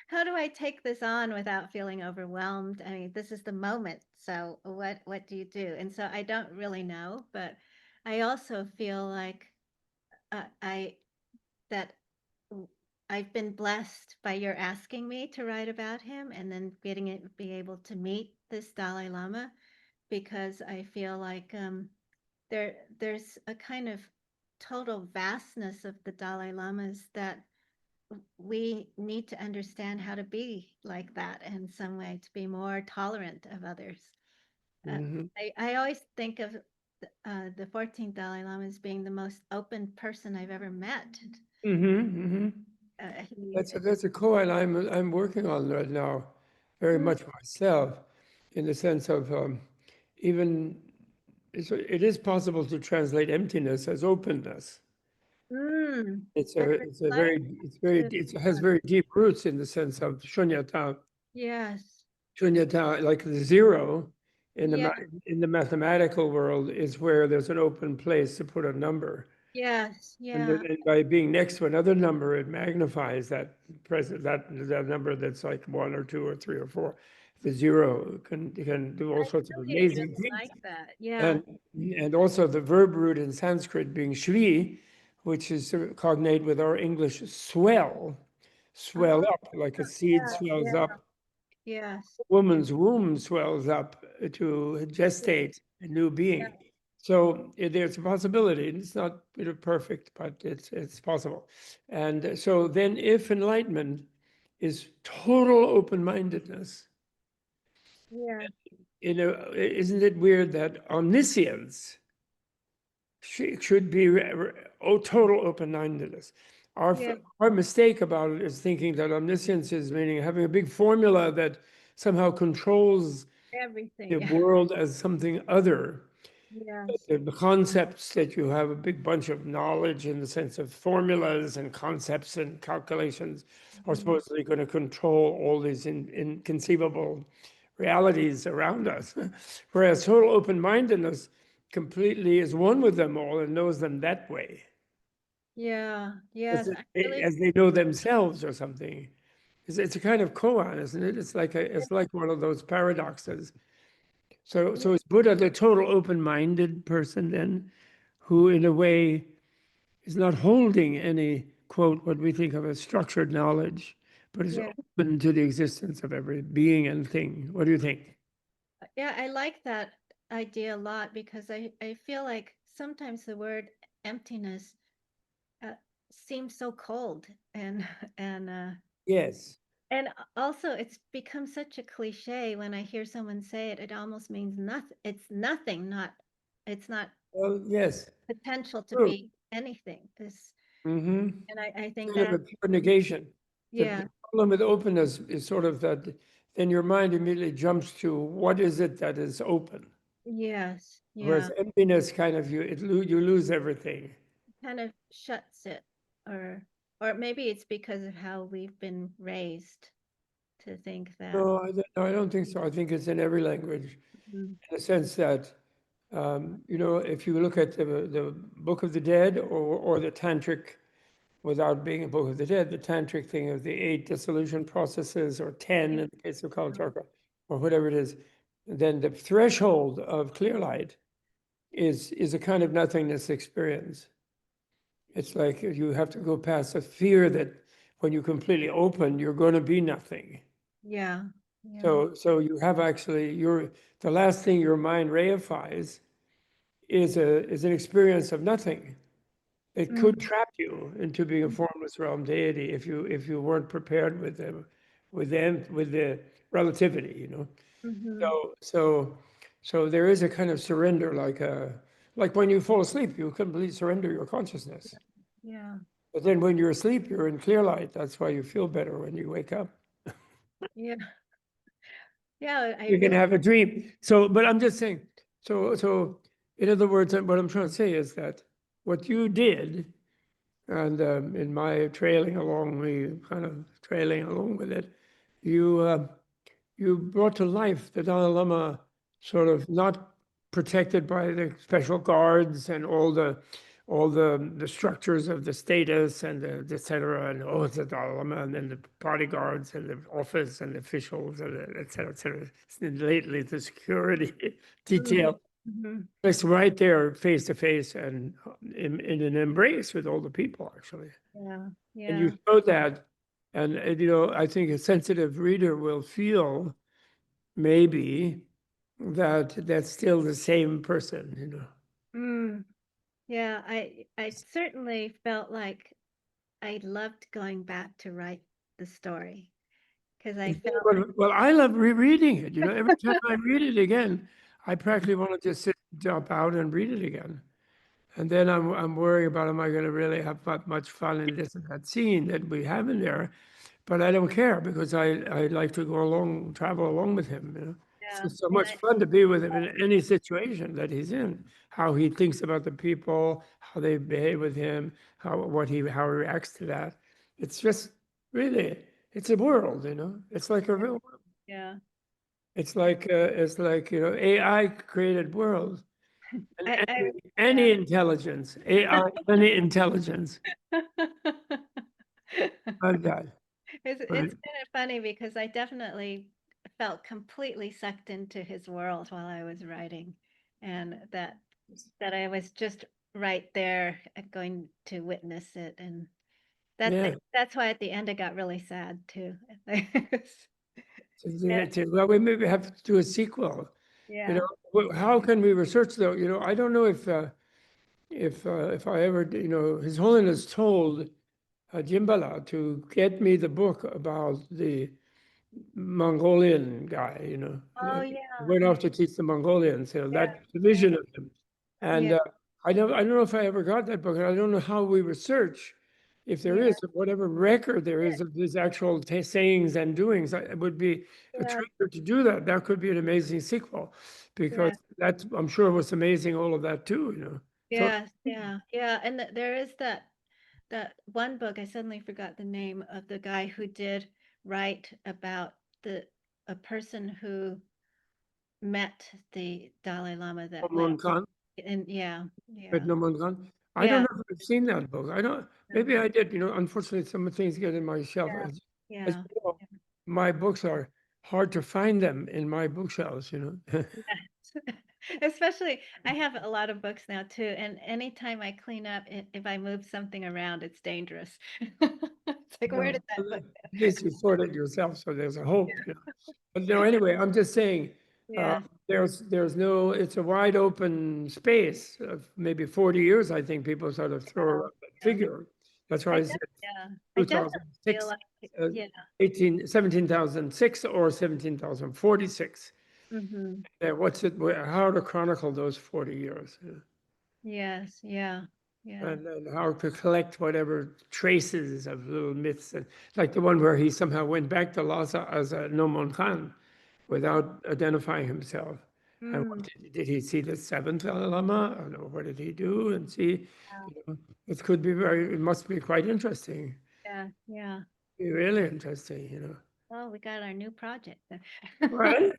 Speaker 1: how do I take this on without feeling overwhelmed? I mean, this is the moment. So what do you do? And so I don't really know, but I also feel like I that I've been blessed by your asking me to write about him and then be able to meet this Dalai Lama, because I feel like there's a kind of total vastness of the Dalai Lamas that we need to understand how to be like that in some way, to be more tolerant of others.
Speaker 2: Mhm.
Speaker 1: I always think of the 14th Dalai Lama as being the most open person I've ever met. He,
Speaker 2: That's a koan I'm working on right now, very
Speaker 1: mm,
Speaker 2: much myself, in the sense of even it is possible to translate emptiness as openness.
Speaker 1: I would like to.
Speaker 2: It has very deep roots in the sense of shunyata.
Speaker 1: Yes,
Speaker 2: Shunyata, like the zero in
Speaker 1: yeah,
Speaker 2: in the mathematical world, is where there's an open place to put a number.
Speaker 1: yes,
Speaker 2: And,
Speaker 1: yeah,
Speaker 2: and by being next to another number, it magnifies that number that's like one or two or three or four. The zero can do all
Speaker 1: I
Speaker 2: sorts of
Speaker 1: really,
Speaker 2: amazing
Speaker 1: really
Speaker 2: things.
Speaker 1: like that. Yeah,
Speaker 2: And and also the verb root in Sanskrit being shri, which is cognate with our English swell
Speaker 1: uh-huh.
Speaker 2: up, like a seed
Speaker 1: Yeah,
Speaker 2: swells
Speaker 1: yeah,
Speaker 2: up.
Speaker 1: yes,
Speaker 2: A woman's womb swells up to
Speaker 1: yeah,
Speaker 2: gestate a new
Speaker 1: yeah,
Speaker 2: being. So there's a possibility. It's not perfect, but it's possible. And so then, if enlightenment is total open-mindedness,
Speaker 1: yeah,
Speaker 2: isn't it weird that omniscience should be total open-mindedness?
Speaker 1: yeah,
Speaker 2: Our mistake about it is thinking that omniscience is meaning having a big formula that somehow controls the
Speaker 1: everything.
Speaker 2: world as something other.
Speaker 1: Yes.
Speaker 2: The concepts that you have a big bunch of knowledge in the sense of formulas and concepts and calculations are
Speaker 1: Mhm.
Speaker 2: supposedly going to control all these inconceivable realities around us. Whereas total open-mindedness completely is one with them all and knows them that way,
Speaker 1: Yeah, yes, I really,
Speaker 2: as they know themselves or something. It's a kind of koan, isn't it? It's like one of those paradoxes. So is Buddha the total open-minded person then, who in a way is not holding any, quote, what we think of as structured knowledge, but is
Speaker 1: yeah,
Speaker 2: open to the existence of every being and thing? What do you think?
Speaker 1: yeah, I like that idea a lot, because I feel like sometimes the word emptiness uh, seems so cold, and and uh
Speaker 2: Yes.
Speaker 1: and also it's become such a cliche. When I hear someone say it, it almost means nothing. It's nothing, not, it's not
Speaker 2: Well, yes.
Speaker 1: potential to
Speaker 2: True.
Speaker 1: be anything. This,
Speaker 2: Mm-hmm.
Speaker 1: and I think
Speaker 2: Kind of
Speaker 1: that,
Speaker 2: a pure negation. The
Speaker 1: yeah,
Speaker 2: problem with openness is sort of that then your mind immediately jumps to what is it that is open?
Speaker 1: yes,
Speaker 2: Whereas
Speaker 1: yeah,
Speaker 2: emptiness kind of you lose everything.
Speaker 1: kind of shuts it, or maybe it's because of how we've been raised to think that.
Speaker 2: No, I don't think so. I think it's in every language,
Speaker 1: Mhm.
Speaker 2: in the sense that, if you look at the Book of the Dead or the Tantric, without being a Book of the Dead, the Tantric thing of the 8 dissolution processes, or 10 in the case of Kalachakra, or whatever it is, then the threshold of clear light is a kind of nothingness experience. It's like you have to go past the fear that when you completely open, you're going to be nothing.
Speaker 1: Yeah, yeah,
Speaker 2: So you have actually the last thing your mind reifies is an experience of nothing. It could
Speaker 1: mm,
Speaker 2: trap you into being a formless realm deity if you weren't prepared with the relativity, you know.
Speaker 1: mm-hmm.
Speaker 2: So so so there is a kind of surrender, like when you fall asleep, you completely surrender your consciousness.
Speaker 1: Yeah,
Speaker 2: But then when you're asleep, you're in clear light. That's why you feel better when you wake up.
Speaker 1: yeah, yeah. I
Speaker 2: You can
Speaker 1: really,
Speaker 2: have a dream. So, but I'm just saying, so in other words, what I'm trying to say is that what you did, and in my trailing along, me kind of trailing along with it, you you brought to life the Dalai Lama, sort of not protected by the special guards and all the structures of the status and the et cetera, and oh, it's the Dalai Lama, and then the bodyguards and the office and the officials and et cetera, et cetera. And lately, the security
Speaker 1: mm,
Speaker 2: detail.
Speaker 1: Mhm.
Speaker 2: It's right there, face to face, and in an embrace with all the people, actually.
Speaker 1: Yeah,
Speaker 2: And
Speaker 1: yeah.
Speaker 2: you show that, and I think a sensitive reader will feel maybe that that's still the same person.
Speaker 1: Mm. Yeah, I certainly felt like I loved going back to write the story because I felt
Speaker 2: Well, I love rereading it. Every time I read it again, I practically want to just sit, jump out and read it again. And then I'm worrying about, am I going to really have much fun in this and that scene that we have in there? But I don't care because I like to go along, travel along with him. It's
Speaker 1: yeah,
Speaker 2: just so
Speaker 1: and
Speaker 2: much fun to be with him in any situation that he's in. How he thinks about the people, how they behave with him, how he reacts to that. It's just really, it's a world. It's like a real world.
Speaker 1: yeah.
Speaker 2: It's like AI created world. And
Speaker 1: I
Speaker 2: any intelligence, AI, any intelligence,
Speaker 1: yeah.
Speaker 2: like that.
Speaker 1: It's kind of funny because I definitely felt completely sucked into his world while I was writing, and that I was just right there going to witness it, and
Speaker 2: Yeah.
Speaker 1: that's why at the end I got really sad too.
Speaker 2: Well, we maybe have to do a sequel. You
Speaker 1: Yeah.
Speaker 2: know, how can we research though? I don't know if I ever, His Holiness told Jimbala to get me the book about the Mongolian guy.
Speaker 1: Oh
Speaker 2: That
Speaker 1: yeah.
Speaker 2: went off to teach the Mongolians,
Speaker 1: Yeah.
Speaker 2: that division of him. And
Speaker 1: Yeah.
Speaker 2: I don't know if I ever got that book. And I don't know how we research, if there
Speaker 1: Yeah.
Speaker 2: is, whatever record there is of his actual sayings and doings. It would be a
Speaker 1: Yeah.
Speaker 2: treasure to do that. That could be an amazing sequel, because
Speaker 1: Yeah.
Speaker 2: I'm sure was amazing, all of that too. So
Speaker 1: Yeah. Yeah. Yeah. And there is that one book, I suddenly forgot the name of the guy who did write about the a person who met the Dalai Lama that went
Speaker 2: Imran Khan,
Speaker 1: and yeah, yeah,
Speaker 2: Imran Khan. I don't
Speaker 1: yeah,
Speaker 2: know if I've seen that book. I don't.
Speaker 1: yeah,
Speaker 2: Maybe I did. Unfortunately, some things get in my shelf. As
Speaker 1: yeah,
Speaker 2: you know, my books are hard to find them in my bookshelves.
Speaker 1: yeah. Especially, I have a lot of books now too, and anytime I clean up, if I move something around, it's dangerous. It's like, where
Speaker 2: Well,
Speaker 1: did that book
Speaker 2: at least you sort it yourself, so there's a hope. But anyway, I'm just saying,
Speaker 1: go?
Speaker 2: uh,
Speaker 1: Yeah,
Speaker 2: there's no, it's a wide open space of maybe 40 years, I think people sort of throw
Speaker 1: yeah,
Speaker 2: around that
Speaker 1: yeah.
Speaker 2: figure. That's why I said
Speaker 1: Yeah, I definitely feel
Speaker 2: 2006,
Speaker 1: like,
Speaker 2: uh,
Speaker 1: yeah.
Speaker 2: 17,006 or 17,046.
Speaker 1: Hmm.
Speaker 2: How to chronicle those 40 years.
Speaker 1: Yes, yeah, yeah,
Speaker 2: And how to collect whatever traces of little myths, like the one where he somehow went back to Lhasa as a Noman Khan without identifying himself. And
Speaker 1: mm,
Speaker 2: did he see the seventh Dalai Lama? Or what did he do? And see,
Speaker 1: yeah,
Speaker 2: it must be quite interesting,
Speaker 1: yeah, yeah.
Speaker 2: be really interesting.
Speaker 1: Well, we got our new project.
Speaker 2: Right?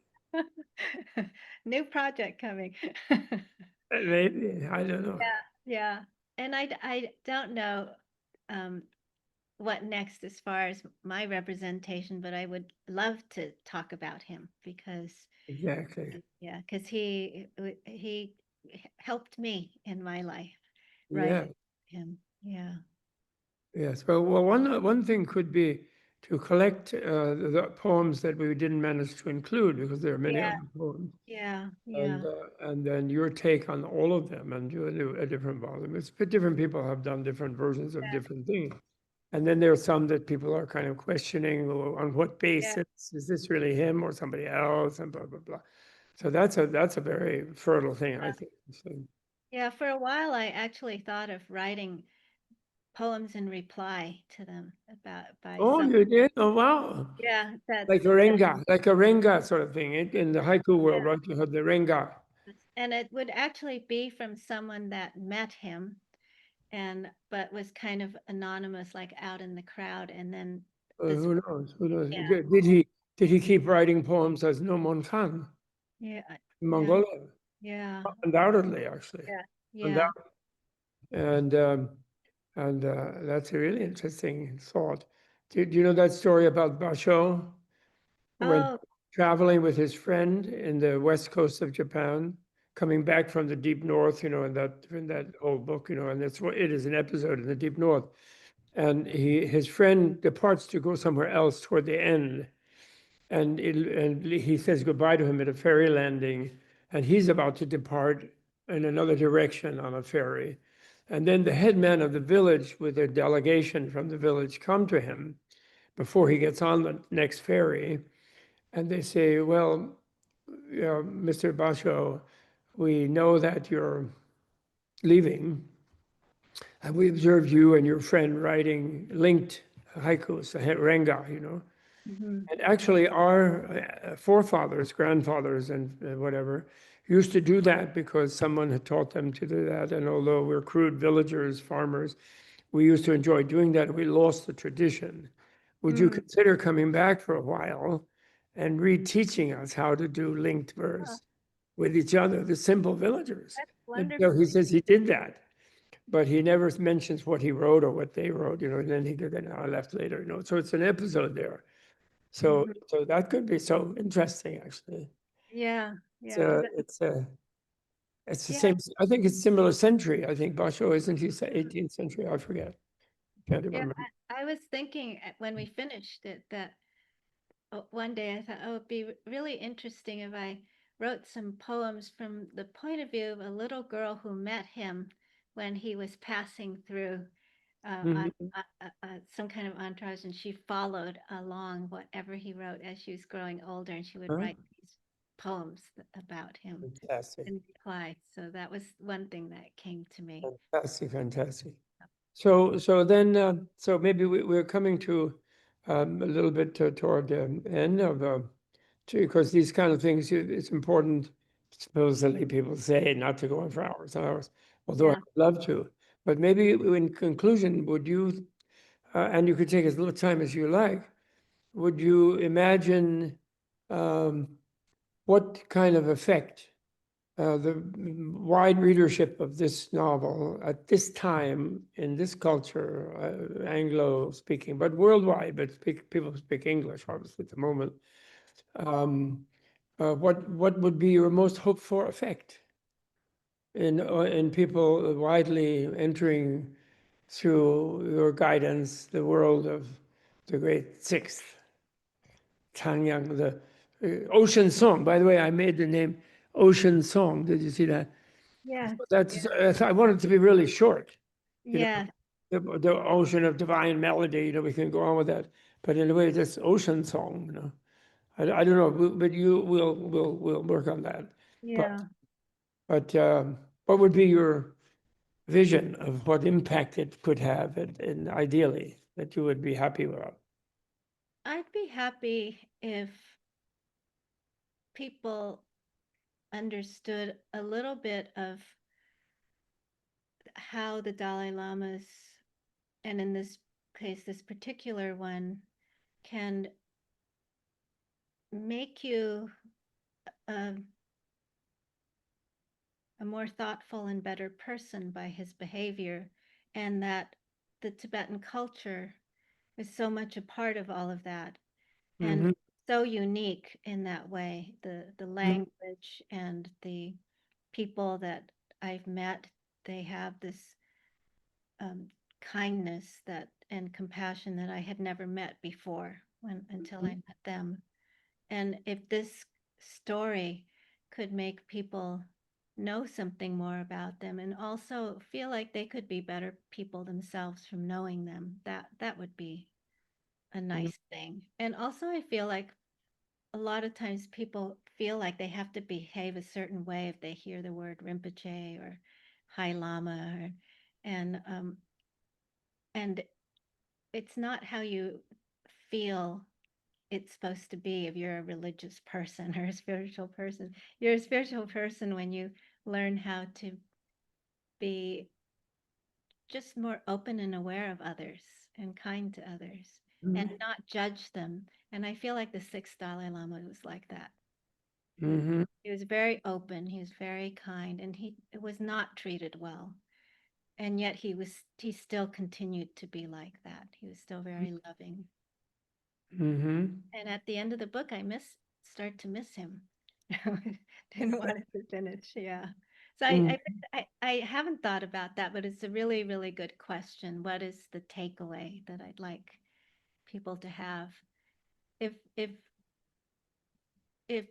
Speaker 1: New project coming.
Speaker 2: Maybe, I don't know.
Speaker 1: Yeah, yeah. And I don't know um, what next as far as my representation, but I would love to talk about him because,
Speaker 2: Exactly.
Speaker 1: yeah, because he helped me in my life, right?
Speaker 2: Yeah.
Speaker 1: Him, yeah,
Speaker 2: Yes, well, one thing could be to collect the poems that we didn't manage to include, because there are many
Speaker 1: yeah,
Speaker 2: other poems,
Speaker 1: yeah,
Speaker 2: and
Speaker 1: yeah,
Speaker 2: and then your take on all of them, and do a different volume. But different people have done different versions of different things, and then there are some that people are kind of questioning, well, on what
Speaker 1: yeah,
Speaker 2: basis is this really him or somebody else, and blah blah blah. So that's a very fertile thing, I think. So,
Speaker 1: yeah. For a while, I actually thought of writing poems in reply to them about by
Speaker 2: oh,
Speaker 1: some,
Speaker 2: you did? Oh, wow.
Speaker 1: yeah,
Speaker 2: Like a renga sort of thing. In the haiku world,
Speaker 1: yeah.
Speaker 2: right? You have the renga.
Speaker 1: And it would actually be from someone that met him and but was kind of anonymous, like out in the crowd. And then this,
Speaker 2: Who knows? Who knows?
Speaker 1: yeah,
Speaker 2: Did he keep writing poems as Noman Khan
Speaker 1: yeah,
Speaker 2: in
Speaker 1: yeah,
Speaker 2: Mongolia?
Speaker 1: yeah,
Speaker 2: Undoubtedly, actually.
Speaker 1: yeah, yeah.
Speaker 2: Undoubtedly. And that's a really interesting thought. Do you know that story about Basho, when
Speaker 1: Oh,
Speaker 2: traveling with his friend in the west coast of Japan, coming back from the deep north, in that old book, and that's what it is, an episode in the deep north. And his friend departs to go somewhere else toward the end. And he says goodbye to him at a ferry landing, and he's about to depart in another direction on a ferry. And then the headman of the village with a delegation from the village come to him before he gets on the next ferry. And they say, well, Mr. Basho, we know that you're leaving, and we observed you and your friend writing linked haikus, renga,
Speaker 1: Mhm.
Speaker 2: And actually, our forefathers, grandfathers, and whatever, used to do that because someone had taught them to do that. And although we're crude villagers, farmers, we used to enjoy doing that. We lost the tradition. Would you
Speaker 1: Mhm.
Speaker 2: consider coming back for a while and reteaching us how to do linked verse with each other, the simple villagers?
Speaker 1: That's
Speaker 2: And so
Speaker 1: wonderful.
Speaker 2: he says he did that, but he never mentions what he wrote or what they wrote, and then I left later, So it's an episode there. So,
Speaker 1: Mhm.
Speaker 2: so that could be so interesting, actually.
Speaker 1: Yeah,
Speaker 2: It's
Speaker 1: yeah,
Speaker 2: it's the
Speaker 1: yeah,
Speaker 2: same. I think it's similar century. I think Basho, isn't he? 18th century. I forget. Can't even
Speaker 1: yeah.
Speaker 2: remember.
Speaker 1: I was thinking when we finished it that one day I thought, oh, it'd be really interesting if I wrote some poems from the point of view of a little girl who met him when he was passing through on
Speaker 2: Mhm.
Speaker 1: some kind of entourage, and she followed along whatever he wrote as she was growing older, and she would
Speaker 2: Huh?
Speaker 1: write these poems about him
Speaker 2: Fantastic,
Speaker 1: in reply. So that was one thing that came to me.
Speaker 2: fantastic, fantastic. So then, so maybe we're coming to a little bit toward the end of because these kind of things, it's important. Supposedly, people say not to go on for hours and hours, although
Speaker 1: Yeah.
Speaker 2: I'd love to. But maybe in conclusion, would you, and you could take as little time as you like, would you imagine um, what kind of effect the wide readership of this novel at this time in this culture, Anglo-speaking, but worldwide, but people speak English, obviously, at the moment. Um, what would be your most hoped for effect in people widely entering through your guidance the world of the great sixth Tanyang, the Ocean Song? By the way, I made the name Ocean Song. Did you see that?
Speaker 1: Yeah.
Speaker 2: That's I want it to be really short. You know,
Speaker 1: Yeah.
Speaker 2: the ocean of divine melody. We can go on with that. But in a way, this Ocean Song. I don't know, but you will work on that. But
Speaker 1: Yeah.
Speaker 2: but what would be your vision of what impact it could have, and ideally that you would be happy with?
Speaker 1: I'd be happy if people understood a little bit of how the Dalai Lamas, and in this case, this particular one, can make you a, a more thoughtful and better person by his behavior, and that the Tibetan culture is so much a part of all of that and
Speaker 2: Mm-hmm.
Speaker 1: so unique in that way. The language and the people that I've met, they have this kindness that and compassion that I had never met before until I met them. And if this story could make people know something more about them and also feel like they could be better people themselves from knowing them, that would be a nice thing. And also I feel like a lot of times people feel like they have to behave a certain way if they hear the word Rinpoche or High Lama and um, and it's not how you feel it's supposed to be if you're a religious person or a spiritual person. You're a spiritual person when you learn how to be just more open and aware of others and kind to others and not judge them. And I feel like the sixth Dalai Lama was like that.
Speaker 2: Mm-hmm.
Speaker 1: He was very open, he was very kind, and he was not treated well. And yet he still continued to be like that. He was still very loving.
Speaker 2: Mm-hmm.
Speaker 1: And at the end of the book, start to miss him. Didn't want it to finish. Yeah. So
Speaker 2: Mm.
Speaker 1: I haven't thought about that, but it's a really, really good question. What is the takeaway that I'd like people to have? If if if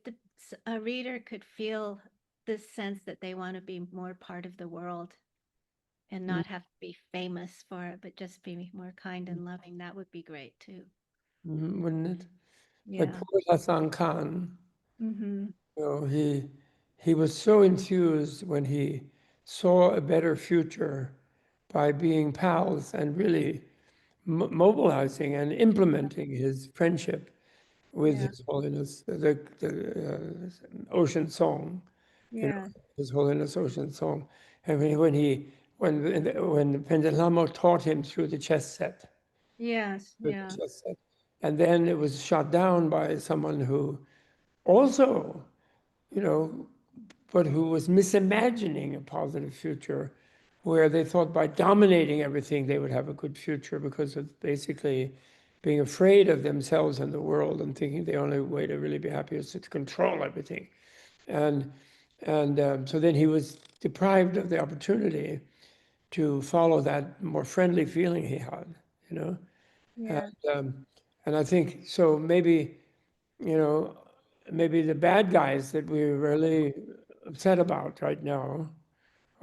Speaker 1: a reader could feel this sense that they want to be more part of the world and
Speaker 2: Mm.
Speaker 1: not have to be famous for it, but just be more kind and loving, that would be great too.
Speaker 2: Wouldn't it? Like
Speaker 1: Yeah.
Speaker 2: poor Hassan Khan,
Speaker 1: Mm-hmm.
Speaker 2: he was so enthused when he saw a better future by being pals and really mobilizing and implementing his friendship with
Speaker 1: Yeah.
Speaker 2: His Holiness, the Ocean Song,
Speaker 1: Yeah.
Speaker 2: His Holiness Ocean Song. And when Pandit Lama taught him through the chess set,
Speaker 1: Yes. Yeah.
Speaker 2: and then it was shot down by someone who also, you know, but who was misimagining a positive future, where they thought by dominating everything they would have a good future because of basically being afraid of themselves and the world and thinking the only way to really be happy is to control everything. And so then he was deprived of the opportunity to follow that more friendly feeling he had, you know. And
Speaker 1: Yeah.
Speaker 2: and I think so maybe, you know, maybe the bad guys that we're really upset about right now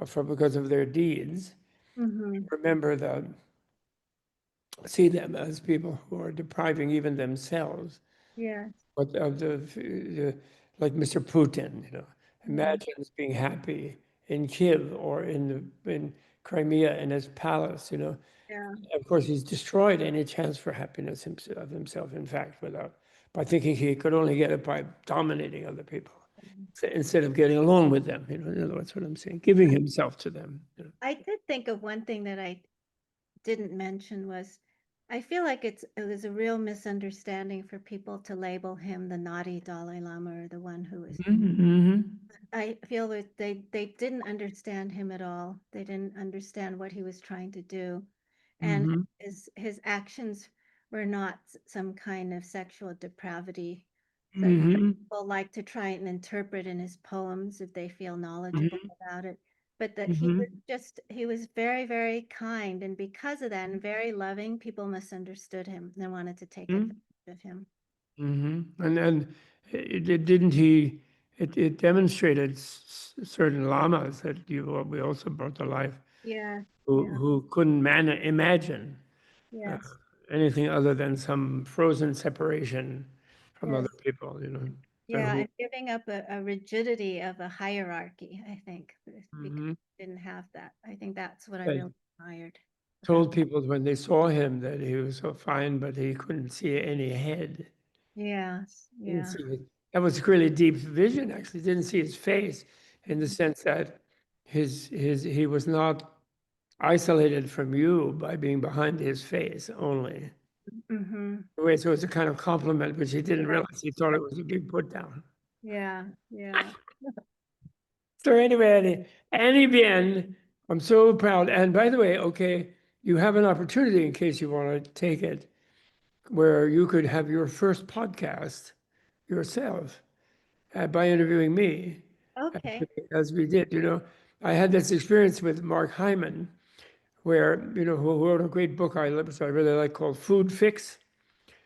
Speaker 2: are because of their deeds.
Speaker 1: Mm-hmm.
Speaker 2: Remember that, see them as people who are depriving even themselves.
Speaker 1: Yes.
Speaker 2: But of like Mr. Putin,
Speaker 1: Yeah.
Speaker 2: imagines being happy in Kiev or in Crimea in his palace.
Speaker 1: Yeah.
Speaker 2: Of course, he's destroyed any chance for happiness of himself. In fact, by thinking he could only get it by dominating other people instead of getting along with them. In other words, what I'm saying, giving himself to them.
Speaker 1: I did think of one thing that I didn't mention was I feel like it was a real misunderstanding for people to label him the naughty Dalai Lama or the one who was.
Speaker 2: Mm-hmm.
Speaker 1: I feel that they didn't understand him at all. They didn't understand what he was trying to do, and
Speaker 2: Mm-hmm.
Speaker 1: his actions were not some kind of sexual depravity that
Speaker 2: Mm-hmm.
Speaker 1: people like to try and interpret in his poems if they feel knowledgeable
Speaker 2: Mm-hmm.
Speaker 1: about it. But that
Speaker 2: Mm-hmm.
Speaker 1: he was very, very kind. And because of that, and very loving, people misunderstood him and wanted to take
Speaker 2: Mm-hmm.
Speaker 1: advantage of him.
Speaker 2: And didn't he? It demonstrated certain lamas that we also brought to life
Speaker 1: Yeah,
Speaker 2: who
Speaker 1: yeah,
Speaker 2: couldn't imagine uh,
Speaker 1: yes,
Speaker 2: anything other than some frozen separation from other
Speaker 1: yes.
Speaker 2: people. And
Speaker 1: Yeah, and giving up a rigidity of a hierarchy, I think, because
Speaker 2: Mhm.
Speaker 1: he didn't have that. I think that's what I
Speaker 2: They
Speaker 1: really admired about.
Speaker 2: told people when they saw him that he was so fine, but he couldn't see any head.
Speaker 1: Yes,
Speaker 2: Didn't
Speaker 1: yeah.
Speaker 2: see it. That was really deep vision, actually. Didn't see his face in the sense that he was not isolated from you by being behind his face only.
Speaker 1: Mm-hmm.
Speaker 2: So it's a kind of compliment, which he didn't
Speaker 1: Yeah,
Speaker 2: realize. He thought it was a big put down.
Speaker 1: yeah, yeah.
Speaker 2: So anyway, Annie Bien, I'm so proud. And by the way, okay, you have an opportunity in case you want to take it, where you could have your first podcast yourself by interviewing me,
Speaker 1: Okay.
Speaker 2: as we did. I had this experience with Mark Hyman, where, who wrote a great book which I really like called Food Fix.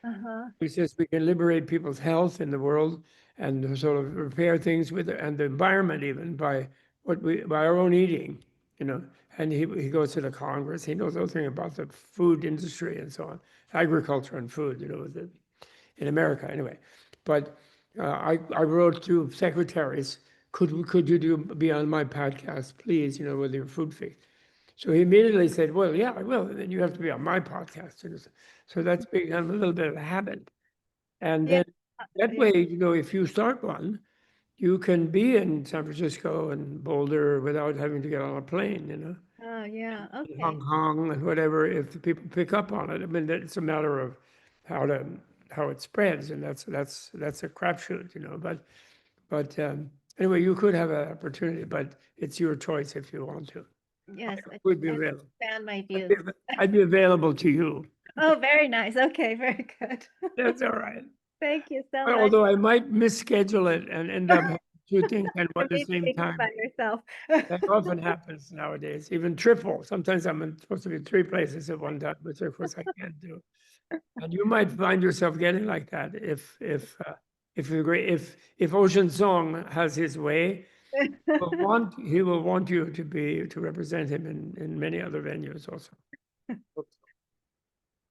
Speaker 1: Uh-huh.
Speaker 2: He says we can liberate people's health in the world and sort of repair things and the environment even by our own eating, you know. And he goes to the Congress. He knows everything about the food industry and so on, agriculture and food, in America anyway. But I wrote to secretaries, could you be on my podcast, please, with your food fix. So he immediately said, well, yeah, I will. And then you have to be on my podcast. So that's become a little bit of a habit. And
Speaker 1: Yeah.
Speaker 2: then that
Speaker 1: Yeah.
Speaker 2: way, if you start one, you can be in San Francisco and Boulder without having to get on a plane,
Speaker 1: Oh, yeah.
Speaker 2: in
Speaker 1: Okay.
Speaker 2: Hong Kong and whatever, if the people pick up on it. I mean, it's a matter of how to how it spreads, and that's a crapshoot, But anyway, you could have an opportunity, but it's your choice if you want to. I
Speaker 1: Yes,
Speaker 2: would be
Speaker 1: I
Speaker 2: available.
Speaker 1: understand my
Speaker 2: I'd
Speaker 1: views.
Speaker 2: be, I'd be available to you.
Speaker 1: Oh, very nice. Okay, very good.
Speaker 2: That's all right.
Speaker 1: Thank you so much
Speaker 2: Although I might misschedule it and end up having two things at
Speaker 1: for
Speaker 2: the
Speaker 1: me
Speaker 2: same
Speaker 1: speaking
Speaker 2: time.
Speaker 1: by yourself.
Speaker 2: That often happens nowadays, even triple. Sometimes supposed to be 3 places at one time, which of course I can't do. And you might find yourself getting like that if Ocean Song has his way. He will want you to represent him in many other venues also.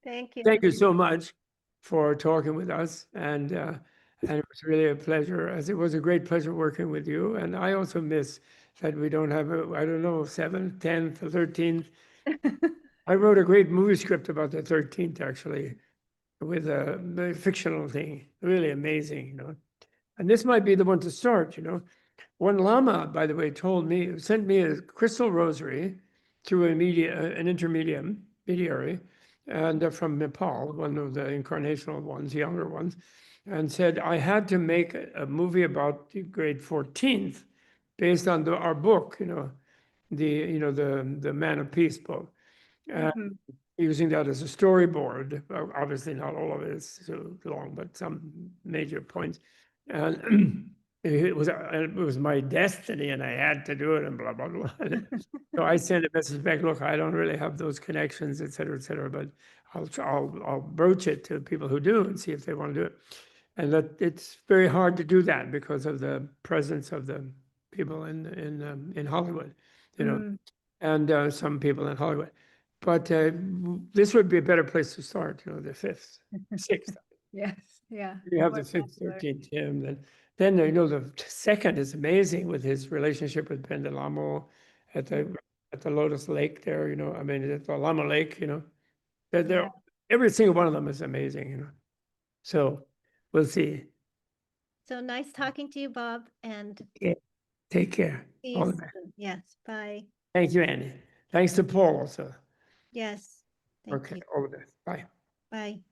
Speaker 1: Thank you.
Speaker 2: Thank you so much for talking with us, and it was really a pleasure, as it was a great pleasure working with you. And I also miss that we don't have I don't know, 7th, 10th, or 13th. I wrote a great movie script about the 13th, actually, with a fictional thing, really amazing, you know. And this might be the one to start, you know. One Lama, by the way, sent me a crystal rosary through an intermediary, and from Nepal, one of the incarnational ones, younger ones, and said I had to make a movie about the grade 14th based on our book, you know, the Man of Peace book.
Speaker 1: Mhm.
Speaker 2: Using that as a storyboard. Obviously, not all of it is so long, but some major points. And it was my destiny, and I had to do it, and blah blah blah. So I sent a message back. Look, I don't really have those connections, et cetera, but I'll broach it to people who do and see if they want to do it. And that it's very hard to do that because of the presence of the people in Hollywood, you know,
Speaker 1: Mm.
Speaker 2: and some people in Hollywood. But this would be a better place to start, you know, the 5th, 6th.
Speaker 1: Yes, yeah.
Speaker 2: You have
Speaker 1: More
Speaker 2: the 5th,
Speaker 1: popular.
Speaker 2: 13th, Tim. Then you know, the 2nd is amazing with his relationship with Pendalamo at the Lotus Lake there, you know, I mean, at the Lama Lake, you know.
Speaker 1: Yeah.
Speaker 2: Every single one of them is amazing, you know. So we'll see.
Speaker 1: So nice talking to you, Bob, and
Speaker 2: Yeah. Take care.
Speaker 1: see you
Speaker 2: All the best.
Speaker 1: soon. Yes, bye.
Speaker 2: Thank you, Annie. Thanks to Paul also.
Speaker 1: Yes, thank
Speaker 2: Okay,
Speaker 1: you.
Speaker 2: all the best. Bye.
Speaker 1: Bye.